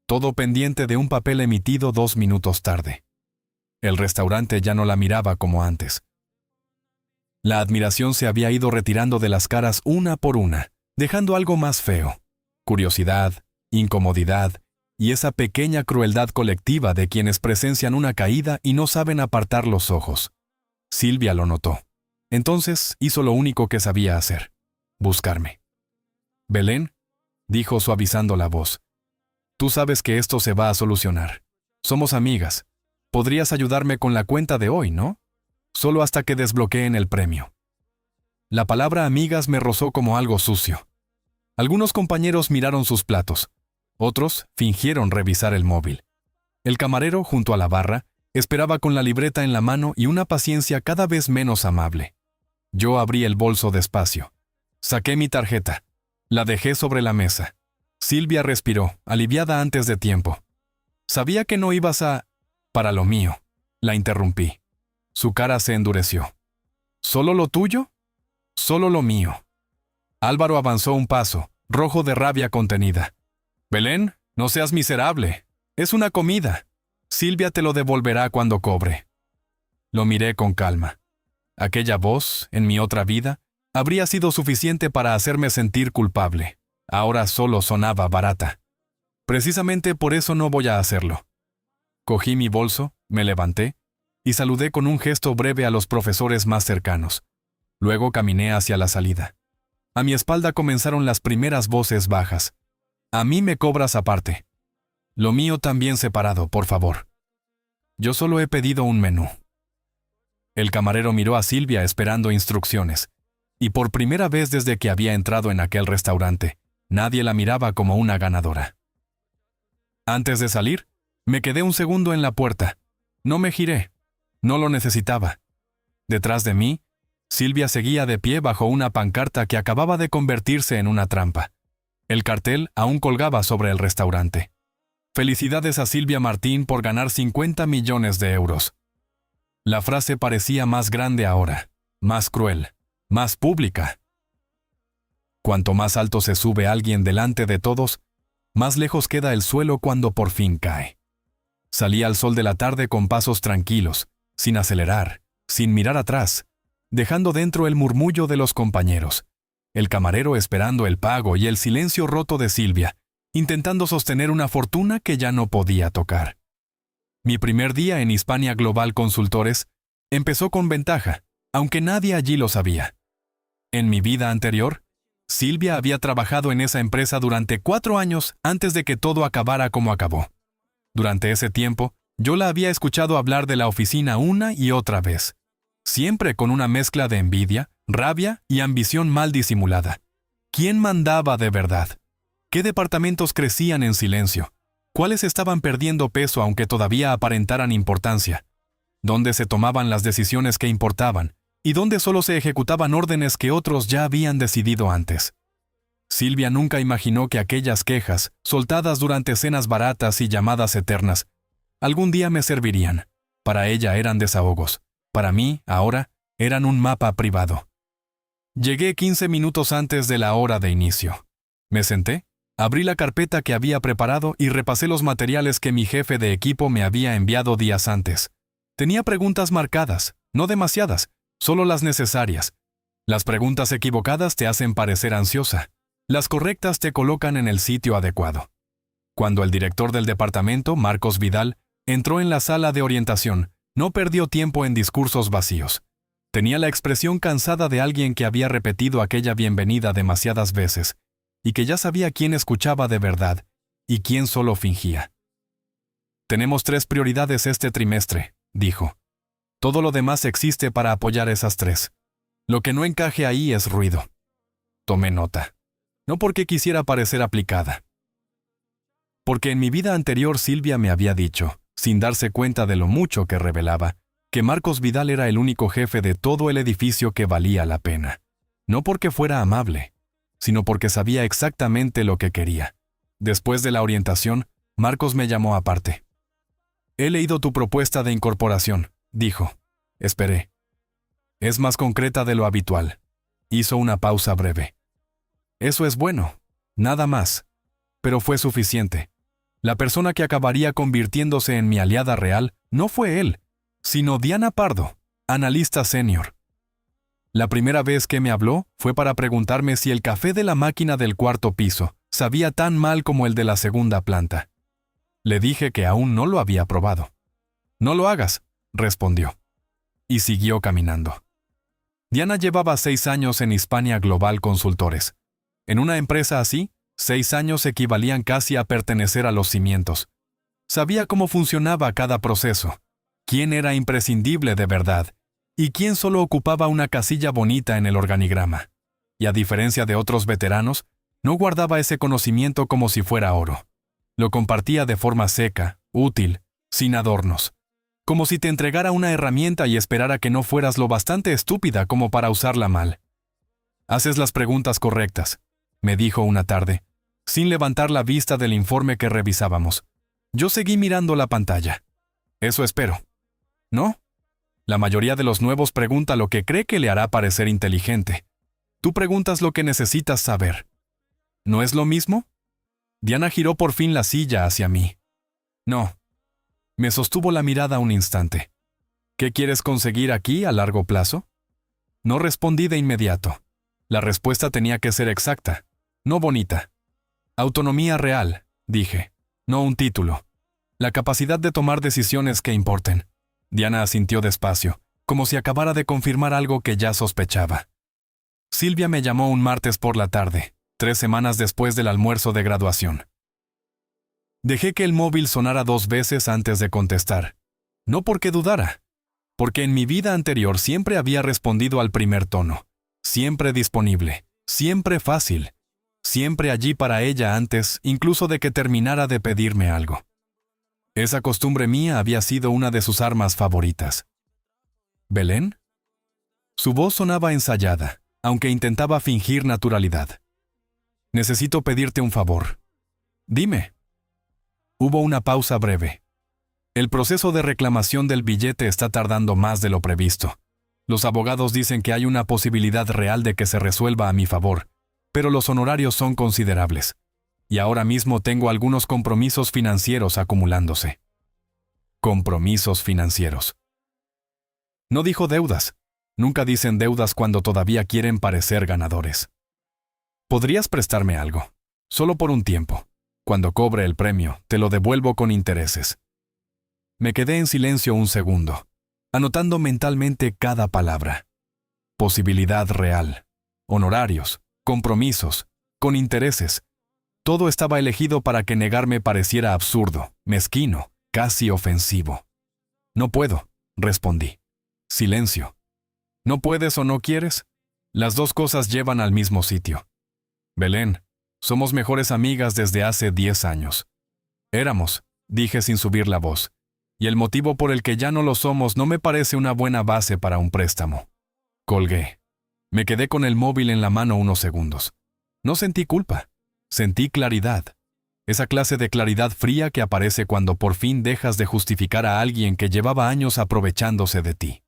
Todo pendiente de un papel emitido 2 minutos tarde. El restaurante ya no la miraba como antes. La admiración se había ido retirando de las caras una por una, dejando algo más feo. Curiosidad, incomodidad y esa pequeña crueldad colectiva de quienes presencian una caída y no saben apartar los ojos. Silvia lo notó. Entonces hizo lo único que sabía hacer: buscarme. Belén, dijo suavizando la voz, tú sabes que esto se va a solucionar. Somos amigas. Podrías ayudarme con la cuenta de hoy, ¿no? Solo hasta que desbloqueen el premio. La palabra amigas me rozó como algo sucio. Algunos compañeros miraron sus platos. Otros fingieron revisar el móvil. El camarero, junto a la barra, esperaba con la libreta en la mano y una paciencia cada vez menos amable. Yo abrí el bolso despacio. Saqué mi tarjeta. La dejé sobre la mesa. Silvia respiró, aliviada antes de tiempo. Sabía que no ibas a... Para lo mío. La interrumpí. Su cara se endureció. ¿Solo lo tuyo? Solo lo mío. Álvaro avanzó un paso, rojo de rabia contenida. Belén, no seas miserable. Es una comida. Silvia te lo devolverá cuando cobre. Lo miré con calma. Aquella voz, en mi otra vida, habría sido suficiente para hacerme sentir culpable. Ahora solo sonaba barata. Precisamente por eso no voy a hacerlo. Cogí mi bolso, me levanté y saludé con un gesto breve a los profesores más cercanos. Luego caminé hacia la salida. A mi espalda comenzaron las primeras voces bajas. A mí me cobras aparte. Lo mío también separado, por favor. Yo solo he pedido un menú. El camarero miró a Silvia esperando instrucciones. Y por primera vez desde que había entrado en aquel restaurante, nadie la miraba como una ganadora. Antes de salir, me quedé un segundo en la puerta. No me giré. No lo necesitaba. Detrás de mí, Silvia seguía de pie bajo una pancarta que acababa de convertirse en una trampa. El cartel aún colgaba sobre el restaurante. Felicidades a Silvia Martín por ganar 50 millones de euros. La frase parecía más grande ahora, más cruel, más pública. Cuanto más alto se sube alguien delante de todos, más lejos queda el suelo cuando por fin cae. Salí al sol de la tarde con pasos tranquilos, sin acelerar, sin mirar atrás, dejando dentro el murmullo de los compañeros, el camarero esperando el pago y el silencio roto de Silvia, intentando sostener una fortuna que ya no podía tocar. Mi primer día en Hispania Global Consultores empezó con ventaja, aunque nadie allí lo sabía. En mi vida anterior, Silvia había trabajado en esa empresa durante 4 años antes de que todo acabara como acabó. Durante ese tiempo, yo la había escuchado hablar de la oficina una y otra vez, siempre con una mezcla de envidia, rabia y ambición mal disimulada. ¿Quién mandaba de verdad? ¿Qué departamentos crecían en silencio? ¿Cuáles estaban perdiendo peso aunque todavía aparentaran importancia? ¿Dónde se tomaban las decisiones que importaban? ¿Y dónde solo se ejecutaban órdenes que otros ya habían decidido antes? Silvia nunca imaginó que aquellas quejas, soltadas durante cenas baratas y llamadas eternas, algún día me servirían. Para ella eran desahogos. Para mí, ahora, eran un mapa privado. Llegué 15 minutos antes de la hora de inicio. Me senté, abrí la carpeta que había preparado y repasé los materiales que mi jefe de equipo me había enviado días antes. Tenía preguntas marcadas, no demasiadas, solo las necesarias. Las preguntas equivocadas te hacen parecer ansiosa. Las correctas te colocan en el sitio adecuado. Cuando el director del departamento, Marcos Vidal, entró en la sala de orientación, no perdió tiempo en discursos vacíos. Tenía la expresión cansada de alguien que había repetido aquella bienvenida demasiadas veces y que ya sabía quién escuchaba de verdad y quién solo fingía. Tenemos 3 prioridades este trimestre, dijo. Todo lo demás existe para apoyar esas 3. Lo que no encaje ahí es ruido. Tomé nota. No porque quisiera parecer aplicada. Porque en mi vida anterior Silvia me había dicho, sin darse cuenta de lo mucho que revelaba, que Marcos Vidal era el único jefe de todo el edificio que valía la pena. No porque fuera amable, sino porque sabía exactamente lo que quería. Después de la orientación, Marcos me llamó aparte. He leído tu propuesta de incorporación, dijo. Esperé. Es más concreta de lo habitual. Hizo una pausa breve. Eso es bueno, nada más. Pero fue suficiente. La persona que acabaría convirtiéndose en mi aliada real no fue él, sino Diana Pardo, analista senior. La primera vez que me habló fue para preguntarme si el café de la máquina del 4º piso sabía tan mal como el de la 2ª planta. Le dije que aún no lo había probado. No lo hagas, respondió. Y siguió caminando. Diana llevaba 6 años en Hispania Global Consultores. En una empresa así, 6 años equivalían casi a pertenecer a los cimientos. Sabía cómo funcionaba cada proceso. quién era imprescindible de verdad y quién solo ocupaba una casilla bonita en el organigrama. Y a diferencia de otros veteranos, no guardaba ese conocimiento como si fuera oro. Lo compartía de forma seca, útil, sin adornos. Como si te entregara una herramienta y esperara que no fueras lo bastante estúpida como para usarla mal. «Haces las preguntas correctas», me dijo una tarde, sin levantar la vista del informe que revisábamos. Yo seguí mirando la pantalla. «Eso espero». «¿No? La mayoría de los nuevos pregunta lo que cree que le hará parecer inteligente. Tú preguntas lo que necesitas saber. ¿No es lo mismo?» Diana giró por fin la silla hacia mí. «No». Me sostuvo la mirada un instante. «¿Qué quieres conseguir aquí a largo plazo?» No respondí de inmediato. La respuesta tenía que ser exacta, no bonita. «Autonomía real», dije, «no un título. La capacidad de tomar decisiones que importen». Diana asintió despacio, como si acabara de confirmar algo que ya sospechaba. Silvia me llamó un martes por la tarde, 3 semanas después del almuerzo de graduación. Dejé que el móvil sonara 2 veces antes de contestar. No porque dudara, porque en mi vida anterior siempre había respondido al primer tono. Siempre disponible, siempre fácil, siempre allí para ella antes, incluso de que terminara de pedirme algo. Esa costumbre mía había sido una de sus armas favoritas. ¿Belén? Su voz sonaba ensayada, aunque intentaba fingir naturalidad. «Necesito pedirte un favor». «Dime». Hubo una pausa breve. «El proceso de reclamación del billete está tardando más de lo previsto. Los abogados dicen que hay una posibilidad real de que se resuelva a mi favor, pero los honorarios son considerables. Y ahora mismo tengo algunos compromisos financieros acumulándose». Compromisos financieros. No dijo deudas. Nunca dicen deudas cuando todavía quieren parecer ganadores. «¿Podrías prestarme algo? Solo por un tiempo. Cuando cobre el premio, te lo devuelvo con intereses». Me quedé en silencio un segundo, anotando mentalmente cada palabra. Posibilidad real. Honorarios. Compromisos. Con intereses. Todo estaba elegido para que negarme pareciera absurdo, mezquino, casi ofensivo. «No puedo», respondí. Silencio. «¿No puedes o no quieres?» Las dos cosas llevan al mismo sitio. «Belén, somos mejores amigas desde hace 10 años. Éramos», dije sin subir la voz, «y el motivo por el que ya no lo somos no me parece una buena base para un préstamo». Colgué. Me quedé con el móvil en la mano unos segundos. No sentí culpa. Sentí claridad. Esa clase de claridad fría que aparece cuando por fin dejas de justificar a alguien que llevaba años aprovechándose de ti.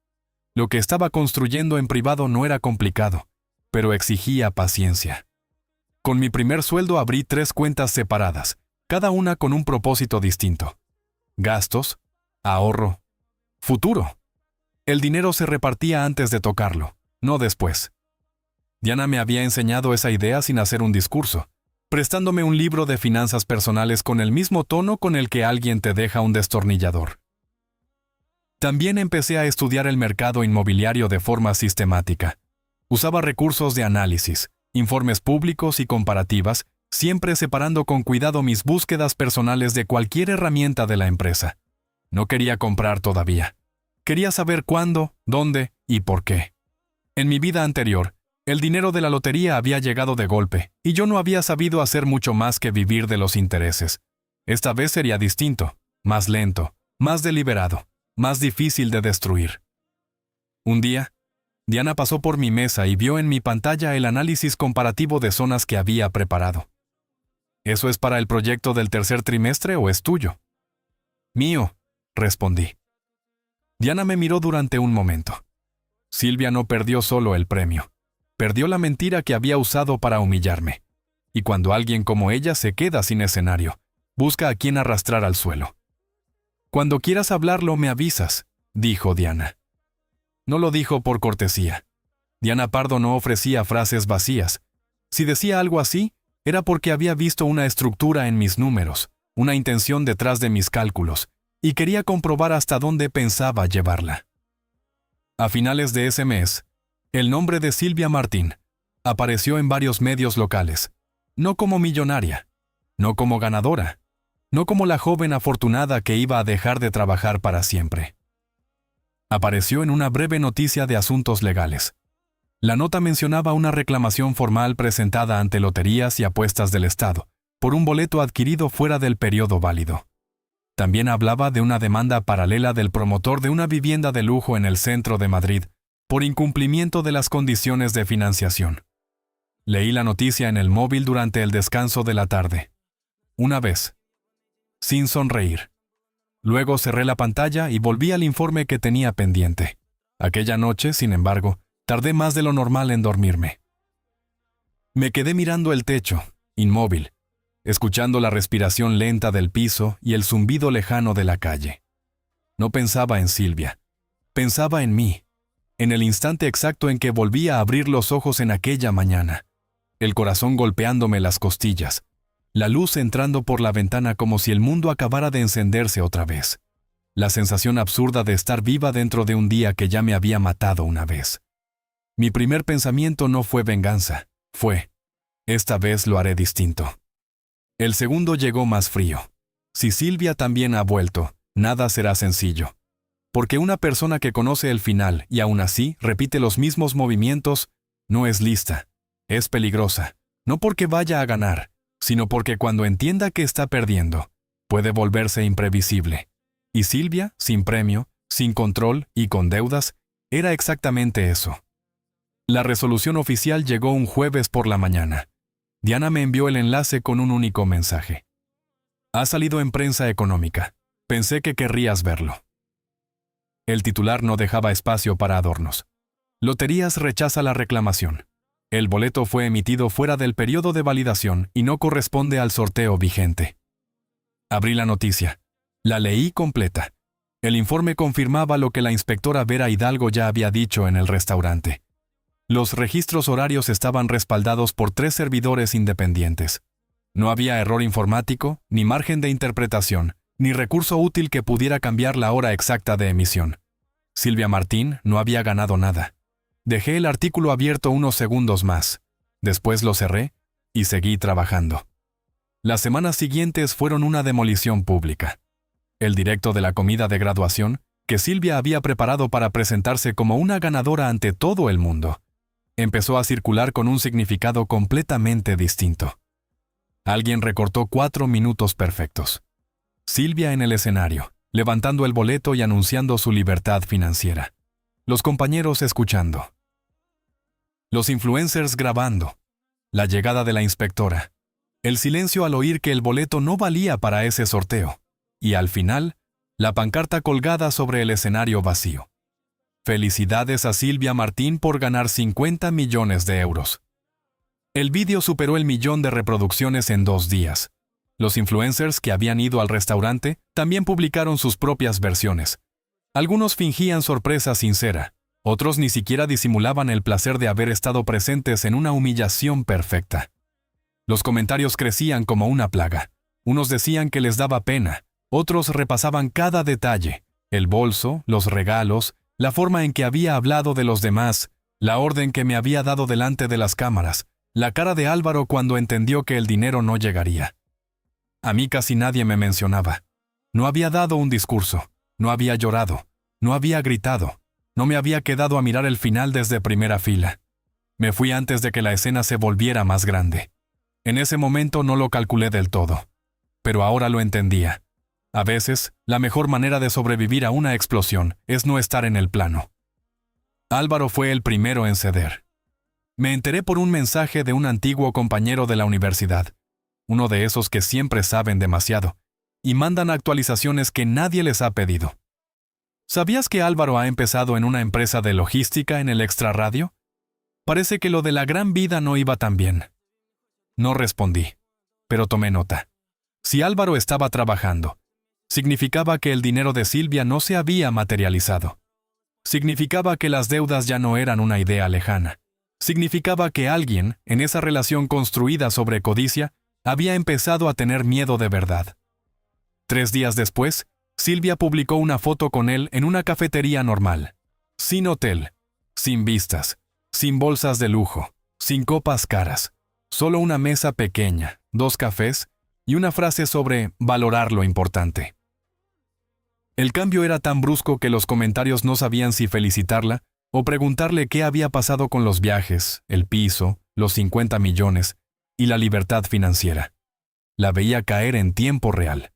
Lo que estaba construyendo en privado no era complicado, pero exigía paciencia. Con mi primer sueldo abrí 3 cuentas separadas, cada una con un propósito distinto. Gastos, ahorro, futuro. El dinero se repartía antes de tocarlo, no después. Diana me había enseñado esa idea sin hacer un discurso, prestándome un libro de finanzas personales con el mismo tono con el que alguien te deja un destornillador. También empecé a estudiar el mercado inmobiliario de forma sistemática. Usaba recursos de análisis, informes públicos y comparativas, siempre separando con cuidado mis búsquedas personales de cualquier herramienta de la empresa. No quería comprar todavía. Quería saber cuándo, dónde y por qué. En mi vida anterior, el dinero de la lotería había llegado de golpe, y yo no había sabido hacer mucho más que vivir de los intereses. Esta vez sería distinto, más lento, más deliberado, más difícil de destruir. Un día, Diana pasó por mi mesa y vio en mi pantalla el análisis comparativo de zonas que había preparado. ¿Eso es para el proyecto del tercer trimestre o es tuyo? Mío, respondí. Diana me miró durante un momento. Silvia no perdió solo el premio. Perdió la mentira que había usado para humillarme. Y cuando alguien como ella se queda sin escenario, busca a quien arrastrar al suelo. «Cuando quieras hablarlo, me avisas», dijo Diana. No lo dijo por cortesía. Diana Pardo no ofrecía frases vacías. Si decía algo así, era porque había visto una estructura en mis números, una intención detrás de mis cálculos, y quería comprobar hasta dónde pensaba llevarla. A finales de ese mes, el nombre de Silvia Martín apareció en varios medios locales, no como millonaria, no como ganadora, no como la joven afortunada que iba a dejar de trabajar para siempre. Apareció en una breve noticia de asuntos legales. La nota mencionaba una reclamación formal presentada ante Loterías y Apuestas del Estado por un boleto adquirido fuera del periodo válido. También hablaba de una demanda paralela del promotor de una vivienda de lujo en el centro de Madrid por incumplimiento de las condiciones de financiación. Leí la noticia en el móvil durante el descanso de la tarde. Una vez. Sin sonreír. Luego cerré la pantalla y volví al informe que tenía pendiente. Aquella noche, sin embargo, tardé más de lo normal en dormirme. Me quedé mirando el techo, inmóvil, escuchando la respiración lenta del piso y el zumbido lejano de la calle. No pensaba en Silvia. Pensaba en mí, en el instante exacto en que volví a abrir los ojos en aquella mañana, el corazón golpeándome las costillas, la luz entrando por la ventana como si el mundo acabara de encenderse otra vez, la sensación absurda de estar viva dentro de un día que ya me había matado una vez. Mi primer pensamiento no fue venganza, fue, esta vez lo haré distinto. El segundo llegó más frío. Si Silvia también ha vuelto, nada será sencillo. Porque una persona que conoce el final y aún así repite los mismos movimientos, no es lista, es peligrosa, no porque vaya a ganar, sino porque cuando entienda que está perdiendo, puede volverse imprevisible. Y Silvia, sin premio, sin control y con deudas, era exactamente eso. La resolución oficial llegó un jueves por la mañana. Diana me envió el enlace con un único mensaje. Ha salido en prensa económica. Pensé que querrías verlo. El titular no dejaba espacio para adornos. Loterías rechaza la reclamación. El boleto fue emitido fuera del periodo de validación y no corresponde al sorteo vigente. Abrí la noticia. La leí completa. El informe confirmaba lo que la inspectora Vera Hidalgo ya había dicho en el restaurante. Los registros horarios estaban respaldados por 3 servidores independientes. No había error informático, ni margen de interpretación, ni recurso útil que pudiera cambiar la hora exacta de emisión. Silvia Martín no había ganado nada. Dejé el artículo abierto unos segundos más. Después lo cerré y seguí trabajando. Las semanas siguientes fueron una demolición pública. El directo de la comida de graduación, que Silvia había preparado para presentarse como una ganadora ante todo el mundo, empezó a circular con un significado completamente distinto. Alguien recortó 4 minutos perfectos. Silvia en el escenario, levantando el boleto y anunciando su libertad financiera. Los compañeros escuchando. Los influencers grabando. La llegada de la inspectora. El silencio al oír que el boleto no valía para ese sorteo. Y al final, la pancarta colgada sobre el escenario vacío. Felicidades a Silvia Martín por ganar 50 millones de euros. El vídeo superó el 1.000.000 de reproducciones en 2 días. Los influencers que habían ido al restaurante también publicaron sus propias versiones. Algunos fingían sorpresa sincera, otros ni siquiera disimulaban el placer de haber estado presentes en una humillación perfecta. Los comentarios crecían como una plaga. Unos decían que les daba pena, otros repasaban cada detalle, el bolso, los regalos, la forma en que había hablado de los demás, la orden que me había dado delante de las cámaras, la cara de Álvaro cuando entendió que el dinero no llegaría. A mí casi nadie me mencionaba. No había dado un discurso, no había llorado, no había gritado, no me había quedado a mirar el final desde primera fila. Me fui antes de que la escena se volviera más grande. En ese momento no lo calculé del todo, pero ahora lo entendía. A veces, la mejor manera de sobrevivir a una explosión es no estar en el plano. Álvaro fue el primero en ceder. Me enteré por un mensaje de un antiguo compañero de la universidad, uno de esos que siempre saben demasiado, y mandan actualizaciones que nadie les ha pedido. ¿Sabías que Álvaro ha empezado en una empresa de logística en el extrarradio? Parece que lo de la gran vida no iba tan bien. No respondí, pero tomé nota. Si Álvaro estaba trabajando, significaba que el dinero de Silvia no se había materializado. Significaba que las deudas ya no eran una idea lejana. Significaba que alguien, en esa relación construida sobre codicia, había empezado a tener miedo de verdad. 3 días después, Silvia publicó una foto con él en una cafetería normal. Sin hotel, sin vistas, sin bolsas de lujo, sin copas caras. Solo una mesa pequeña, 2 cafés y una frase sobre valorar lo importante. El cambio era tan brusco que los comentarios no sabían si felicitarla o preguntarle qué había pasado con los viajes, el piso, los 50 millones y la libertad financiera. La veía caer en tiempo real.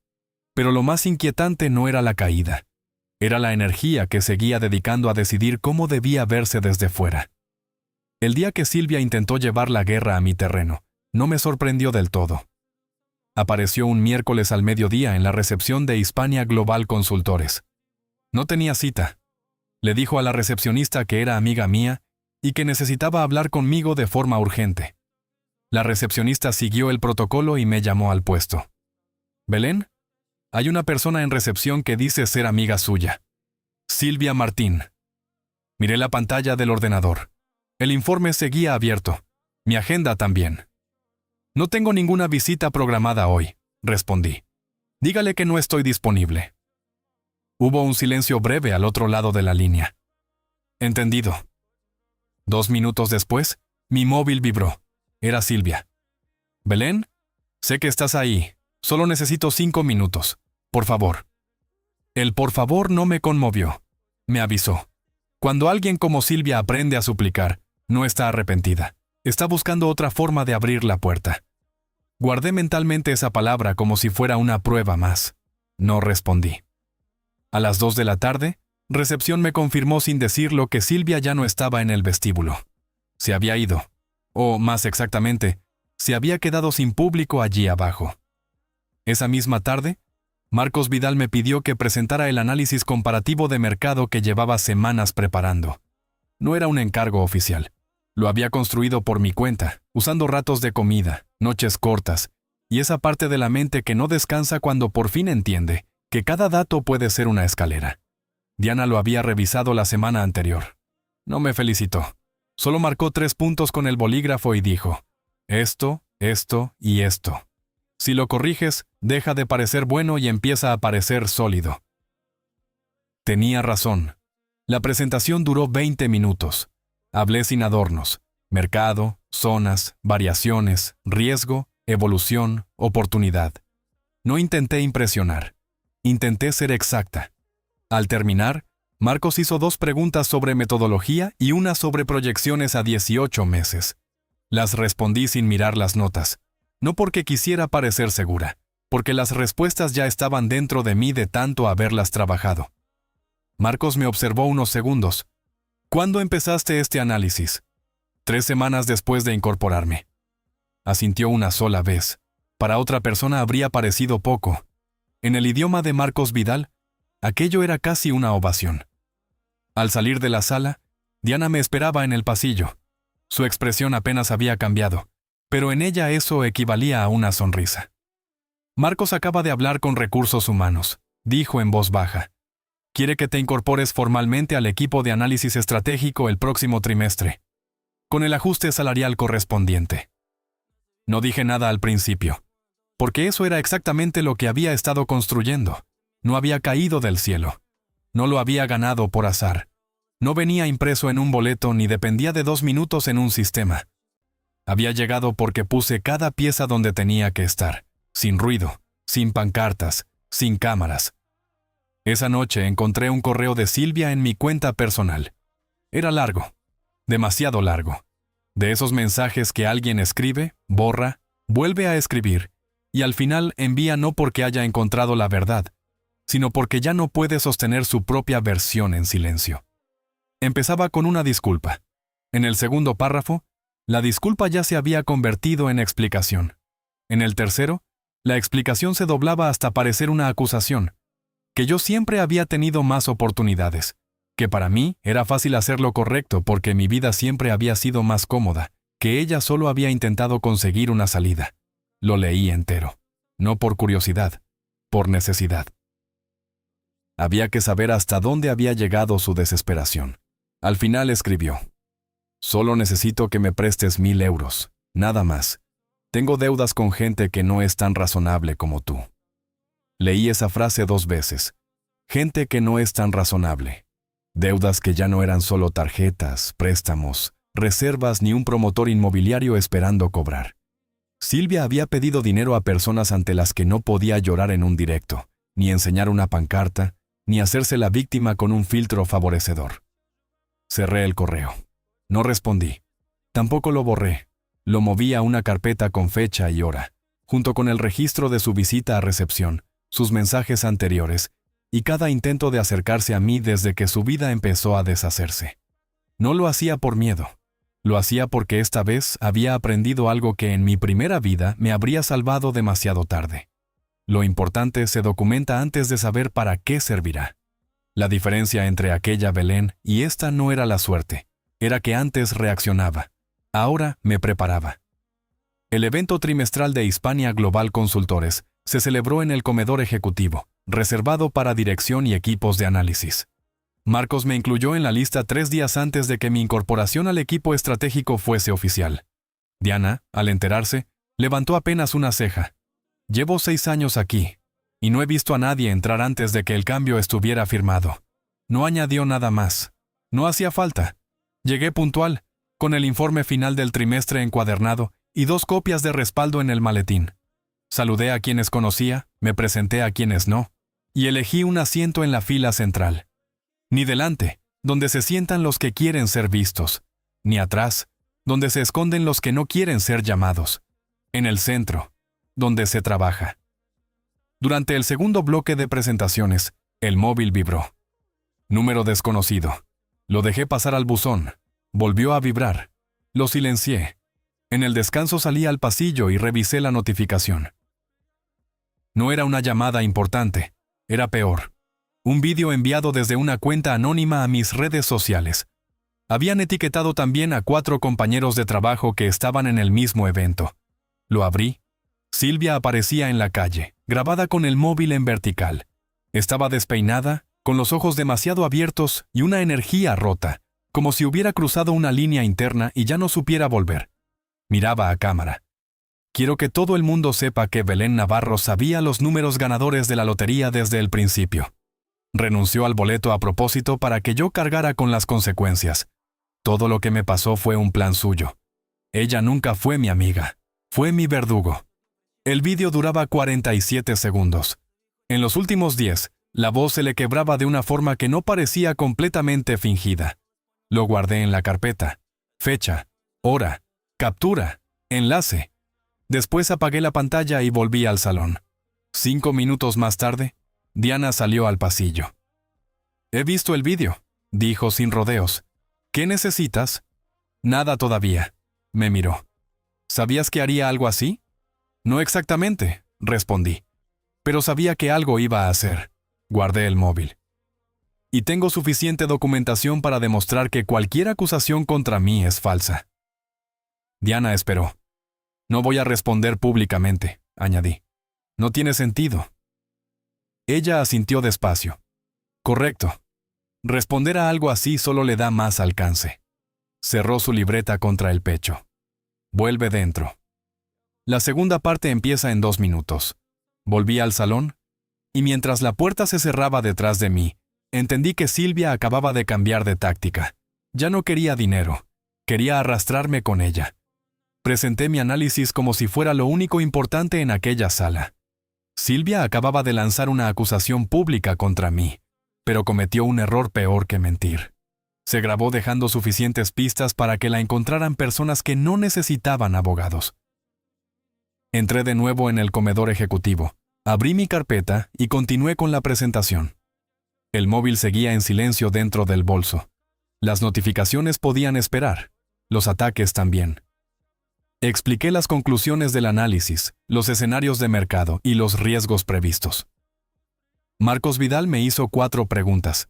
Pero lo más inquietante no era la caída. Era la energía que seguía dedicando a decidir cómo debía verse desde fuera. El día que Silvia intentó llevar la guerra a mi terreno, no me sorprendió del todo. Apareció un miércoles al mediodía en la recepción de Hispania Global Consultores. No tenía cita. Le dijo a la recepcionista que era amiga mía y que necesitaba hablar conmigo de forma urgente. La recepcionista siguió el protocolo y me llamó al puesto. «Belén, hay una persona en recepción que dice ser amiga suya. Silvia Martín». Miré la pantalla del ordenador. El informe seguía abierto. Mi agenda también. «No tengo ninguna visita programada hoy», respondí. «Dígale que no estoy disponible». Hubo un silencio breve al otro lado de la línea. «Entendido». 2 minutos después, mi móvil vibró. Era Silvia. «Belén, sé que estás ahí. Solo necesito 5 minutos. Por favor». El por favor no me conmovió. Me avisó. Cuando alguien como Silvia aprende a suplicar, no está arrepentida. Está buscando otra forma de abrir la puerta. Guardé mentalmente esa palabra como si fuera una prueba más. No respondí. A las 2 de la tarde, recepción me confirmó sin decirlo que Silvia ya no estaba en el vestíbulo. Se había ido. O, más exactamente, se había quedado sin público allí abajo. Esa misma tarde, Marcos Vidal me pidió que presentara el análisis comparativo de mercado que llevaba semanas preparando. No era un encargo oficial. Lo había construido por mi cuenta, usando ratos de comida, noches cortas, y esa parte de la mente que no descansa cuando por fin entiende que cada dato puede ser una escalera. Diana lo había revisado la semana anterior. No me felicitó. Solo marcó 3 puntos con el bolígrafo y dijo: esto, esto y esto. Si lo corriges, deja de parecer bueno y empieza a parecer sólido. Tenía razón. La presentación duró 20 minutos. Hablé sin adornos. Mercado, zonas, variaciones, riesgo, evolución, oportunidad. No intenté impresionar. Intenté ser exacta. Al terminar, Marcos hizo 2 preguntas sobre metodología y una sobre proyecciones a 18 meses. Las respondí sin mirar las notas. No porque quisiera parecer segura, porque las respuestas ya estaban dentro de mí de tanto haberlas trabajado. Marcos me observó unos segundos. «¿Cuándo empezaste este análisis?» 3 semanas después de incorporarme. Asintió una sola vez. Para otra persona habría parecido poco. En el idioma de Marcos Vidal, aquello era casi una ovación. Al salir de la sala, Diana me esperaba en el pasillo. Su expresión apenas había cambiado, pero en ella eso equivalía a una sonrisa. «Marcos acaba de hablar con Recursos Humanos», dijo en voz baja. «Quiere que te incorpores formalmente al equipo de análisis estratégico el próximo trimestre, con el ajuste salarial correspondiente». No dije nada al principio, porque eso era exactamente lo que había estado construyendo. No había caído del cielo. No lo había ganado por azar. No venía impreso en un boleto ni dependía de 2 minutos en un sistema. Había llegado porque puse cada pieza donde tenía que estar, sin ruido, sin pancartas, sin cámaras. Esa noche encontré un correo de Silvia en mi cuenta personal. Era largo, demasiado largo. De esos mensajes que alguien escribe, borra, vuelve a escribir, y al final envía no porque haya encontrado la verdad, sino porque ya no puede sostener su propia versión en silencio. Empezaba con una disculpa. En el segundo párrafo, la disculpa ya se había convertido en explicación. En el tercero, la explicación se doblaba hasta parecer una acusación, que yo siempre había tenido más oportunidades, que para mí era fácil hacer lo correcto porque mi vida siempre había sido más cómoda, que ella solo había intentado conseguir una salida. Lo leí entero, no por curiosidad, por necesidad. Había que saber hasta dónde había llegado su desesperación. Al final escribió: «Solo necesito que me prestes 1,000 euros, nada más. Tengo deudas con gente que no es tan razonable como tú». Leí esa frase 2 veces. Gente que no es tan razonable. Deudas que ya no eran solo tarjetas, préstamos, reservas ni un promotor inmobiliario esperando cobrar. Silvia había pedido dinero a personas ante las que no podía llorar en un directo, ni enseñar una pancarta, ni hacerse la víctima con un filtro favorecedor. Cerré el correo. No respondí. Tampoco lo borré. Lo moví a una carpeta con fecha y hora, junto con el registro de su visita a recepción, sus mensajes anteriores y cada intento de acercarse a mí desde que su vida empezó a deshacerse. No lo hacía por miedo. Lo hacía porque esta vez había aprendido algo que en mi primera vida me habría salvado demasiado tarde. Lo importante se documenta antes de saber para qué servirá. La diferencia entre aquella Belén y esta no era la suerte, era que antes reaccionaba, ahora me preparaba. El evento trimestral de Hispania Global Consultores se celebró en el comedor ejecutivo, reservado para dirección y equipos de análisis. Marcos me incluyó en la lista 3 días antes de que mi incorporación al equipo estratégico fuese oficial. Diana, al enterarse, levantó apenas una ceja. Llevo 6 años aquí, y no he visto a nadie entrar antes de que el cambio estuviera firmado. No añadió nada más. No hacía falta. Llegué puntual, con el informe final del trimestre encuadernado y 2 copias de respaldo en el maletín. Saludé a quienes conocía, me presenté a quienes no, y elegí un asiento en la fila central. Ni delante, donde se sientan los que quieren ser vistos, ni atrás, donde se esconden los que no quieren ser llamados. En el centro, donde se trabaja. Durante el segundo bloque de presentaciones, el móvil vibró. Número desconocido. Lo dejé pasar al buzón. Volvió a vibrar. Lo silencié. En el descanso salí al pasillo y revisé la notificación. No era una llamada importante. Era peor. Un vídeo enviado desde una cuenta anónima a mis redes sociales. Habían etiquetado también a 4 compañeros de trabajo que estaban en el mismo evento. Lo abrí. Silvia aparecía en la calle, grabada con el móvil en vertical. Estaba despeinada, con los ojos demasiado abiertos y una energía rota, como si hubiera cruzado una línea interna y ya no supiera volver. Miraba a cámara. Quiero que todo el mundo sepa que Belén Navarro sabía los números ganadores de la lotería desde el principio. Renunció al boleto a propósito para que yo cargara con las consecuencias. Todo lo que me pasó fue un plan suyo. Ella nunca fue mi amiga, fue mi verdugo. El vídeo duraba 47 segundos. En los últimos 10, la voz se le quebraba de una forma que no parecía completamente fingida. Lo guardé en la carpeta. Fecha, hora, captura, enlace. Después apagué la pantalla y volví al salón. 5 minutos más tarde, Diana salió al pasillo. «He visto el vídeo», dijo sin rodeos. «¿Qué necesitas?» «Nada todavía», me miró. «¿Sabías que haría algo así?» «No exactamente», respondí. «Pero sabía que algo iba a hacer». Guardé el móvil. «Y tengo suficiente documentación para demostrar que cualquier acusación contra mí es falsa». Diana esperó. «No voy a responder públicamente», añadí. «No tiene sentido». Ella asintió despacio. «Correcto. Responder a algo así solo le da más alcance». Cerró su libreta contra el pecho. «Vuelve dentro». La segunda parte empieza en 2 minutos. Volví al salón, y mientras la puerta se cerraba detrás de mí, entendí que Silvia acababa de cambiar de táctica. Ya no quería dinero, quería arrastrarme con ella. Presenté mi análisis como si fuera lo único importante en aquella sala. Silvia acababa de lanzar una acusación pública contra mí, pero cometió un error peor que mentir. Se grabó dejando suficientes pistas para que la encontraran personas que no necesitaban abogados. Entré de nuevo en el comedor ejecutivo, abrí mi carpeta y continué con la presentación. El móvil seguía en silencio dentro del bolso. Las notificaciones podían esperar, los ataques también. Expliqué las conclusiones del análisis, los escenarios de mercado y los riesgos previstos. Marcos Vidal me hizo 4 preguntas.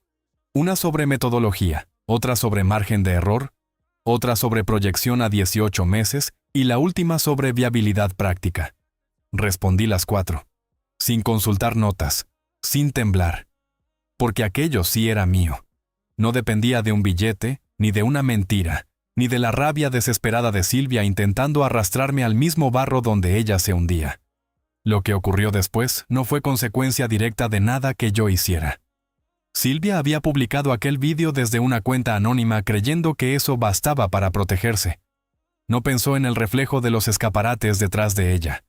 Una sobre metodología, otra sobre margen de error, otra sobre proyección a 18 meses y la última sobre viabilidad práctica. Respondí las 4, sin consultar notas, sin temblar, porque aquello sí era mío. No dependía de un billete, ni de una mentira, ni de la rabia desesperada de Silvia intentando arrastrarme al mismo barro donde ella se hundía. Lo que ocurrió después no fue consecuencia directa de nada que yo hiciera. Silvia había publicado aquel vídeo desde una cuenta anónima creyendo que eso bastaba para protegerse. No pensó en el reflejo de los escaparates detrás de ella.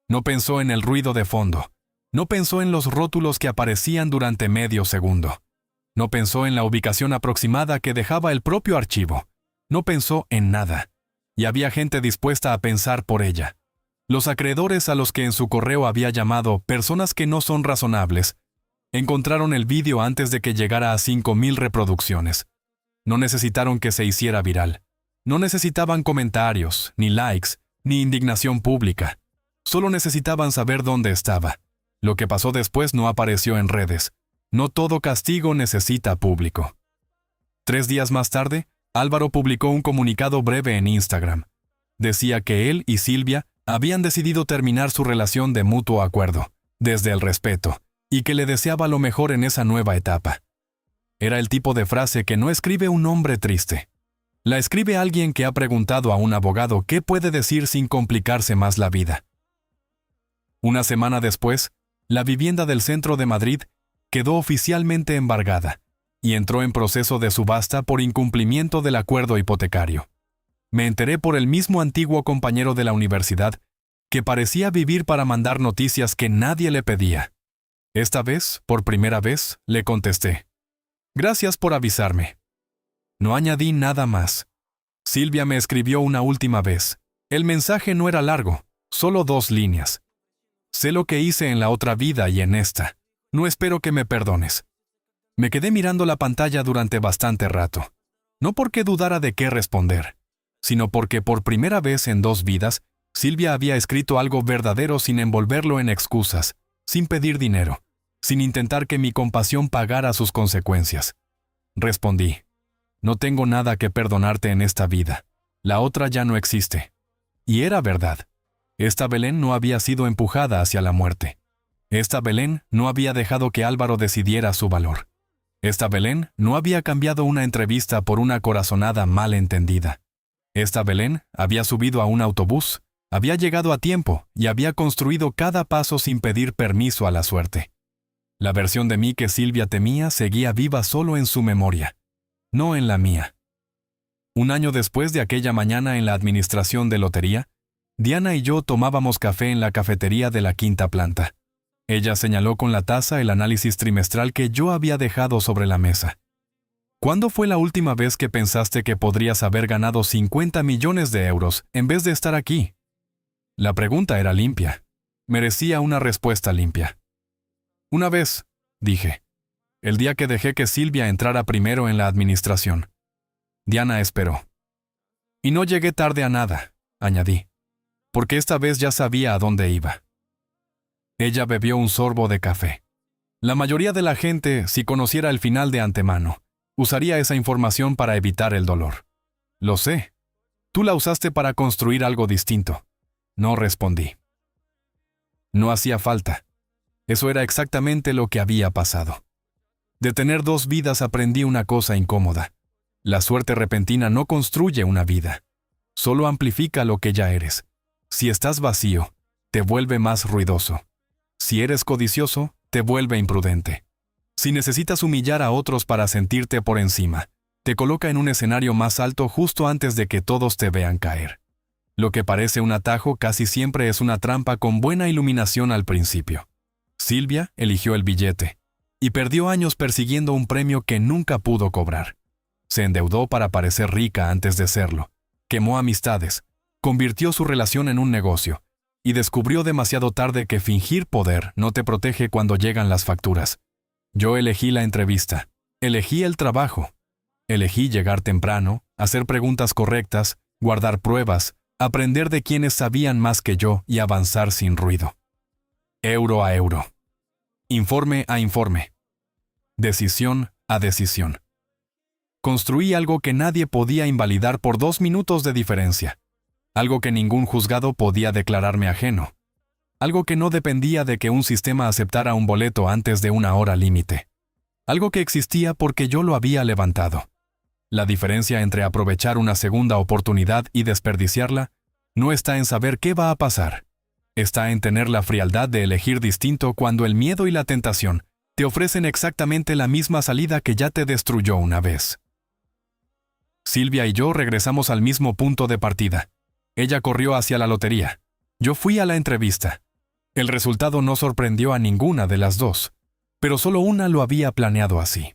No pensó en el ruido de fondo. No pensó en los rótulos que aparecían durante medio segundo. No pensó en la ubicación aproximada que dejaba el propio archivo. No pensó en nada. Y había gente dispuesta a pensar por ella. Los acreedores a los que en su correo había llamado personas que no son razonables, encontraron el vídeo antes de que llegara a 5,000 reproducciones. No necesitaron que se hiciera viral. No necesitaban comentarios, ni likes, ni indignación pública. Solo necesitaban saber dónde estaba. Lo que pasó después no apareció en redes. No todo castigo necesita público. 3 días más tarde, Álvaro publicó un comunicado breve en Instagram. Decía que él y Silvia habían decidido terminar su relación de mutuo acuerdo, desde el respeto, y que le deseaba lo mejor en esa nueva etapa. Era el tipo de frase que no escribe un hombre triste. La escribe alguien que ha preguntado a un abogado qué puede decir sin complicarse más la vida. Una semana después, la vivienda del centro de Madrid quedó oficialmente embargada y entró en proceso de subasta por incumplimiento del acuerdo hipotecario. Me enteré por el mismo antiguo compañero de la universidad que parecía vivir para mandar noticias que nadie le pedía. Esta vez, por primera vez, le contesté: «Gracias por avisarme». No añadí nada más. Silvia me escribió una última vez. El mensaje no era largo, solo 2 líneas. «Sé lo que hice en la otra vida y en esta. No espero que me perdones». Me quedé mirando la pantalla durante bastante rato. No porque dudara de qué responder, sino porque por primera vez en 2 vidas, Silvia había escrito algo verdadero sin envolverlo en excusas, sin pedir dinero, sin intentar que mi compasión pagara sus consecuencias. Respondí: «No tengo nada que perdonarte en esta vida. La otra ya no existe». Y era verdad. Esta Belén no había sido empujada hacia la muerte. Esta Belén no había dejado que Álvaro decidiera su valor. Esta Belén no había cambiado una entrevista por una corazonada mal entendida. Esta Belén había subido a un autobús, había llegado a tiempo y había construido cada paso sin pedir permiso a la suerte. La versión de mí que Silvia temía seguía viva solo en su memoria, no en la mía. Un año después de aquella mañana en la administración de lotería, Diana y yo tomábamos café en la cafetería de la 5ª planta. Ella señaló con la taza el análisis trimestral que yo había dejado sobre la mesa. ¿Cuándo fue la última vez que pensaste que podrías haber ganado 50 millones de euros en vez de estar aquí? La pregunta era limpia. Merecía una respuesta limpia. Una vez, dije. El día que dejé que Silvia entrara primero en la administración. Diana esperó. Y no llegué tarde a nada, añadí, porque esta vez ya sabía a dónde iba. Ella bebió un sorbo de café. La mayoría de la gente, si conociera el final de antemano, usaría esa información para evitar el dolor. Lo sé. Tú la usaste para construir algo distinto. No respondí. No hacía falta. Eso era exactamente lo que había pasado. De tener 2 vidas aprendí una cosa incómoda. La suerte repentina no construye una vida. Solo amplifica lo que ya eres. Si estás vacío, te vuelve más ruidoso. Si eres codicioso, te vuelve imprudente. Si necesitas humillar a otros para sentirte por encima, te coloca en un escenario más alto justo antes de que todos te vean caer. Lo que parece un atajo casi siempre es una trampa con buena iluminación al principio. Silvia eligió el billete y perdió años persiguiendo un premio que nunca pudo cobrar. Se endeudó para parecer rica antes de serlo, quemó amistades, convirtió su relación en un negocio y descubrió demasiado tarde que fingir poder no te protege cuando llegan las facturas. Yo elegí la entrevista, elegí el trabajo, elegí llegar temprano, hacer preguntas correctas, guardar pruebas, aprender de quienes sabían más que yo y avanzar sin ruido. Euro a euro. Informe a informe. Decisión a decisión. Construí algo que nadie podía invalidar por 2 minutos de diferencia. Algo que ningún juzgado podía declararme ajeno. Algo que no dependía de que un sistema aceptara un boleto antes de una hora límite. Algo que existía porque yo lo había levantado. La diferencia entre aprovechar una segunda oportunidad y desperdiciarla no está en saber qué va a pasar. Está en tener la frialdad de elegir distinto cuando el miedo y la tentación te ofrecen exactamente la misma salida que ya te destruyó una vez. Silvia y yo regresamos al mismo punto de partida. Ella corrió hacia la lotería. Yo fui a la entrevista. El resultado no sorprendió a ninguna de las dos, pero solo una lo había planeado así.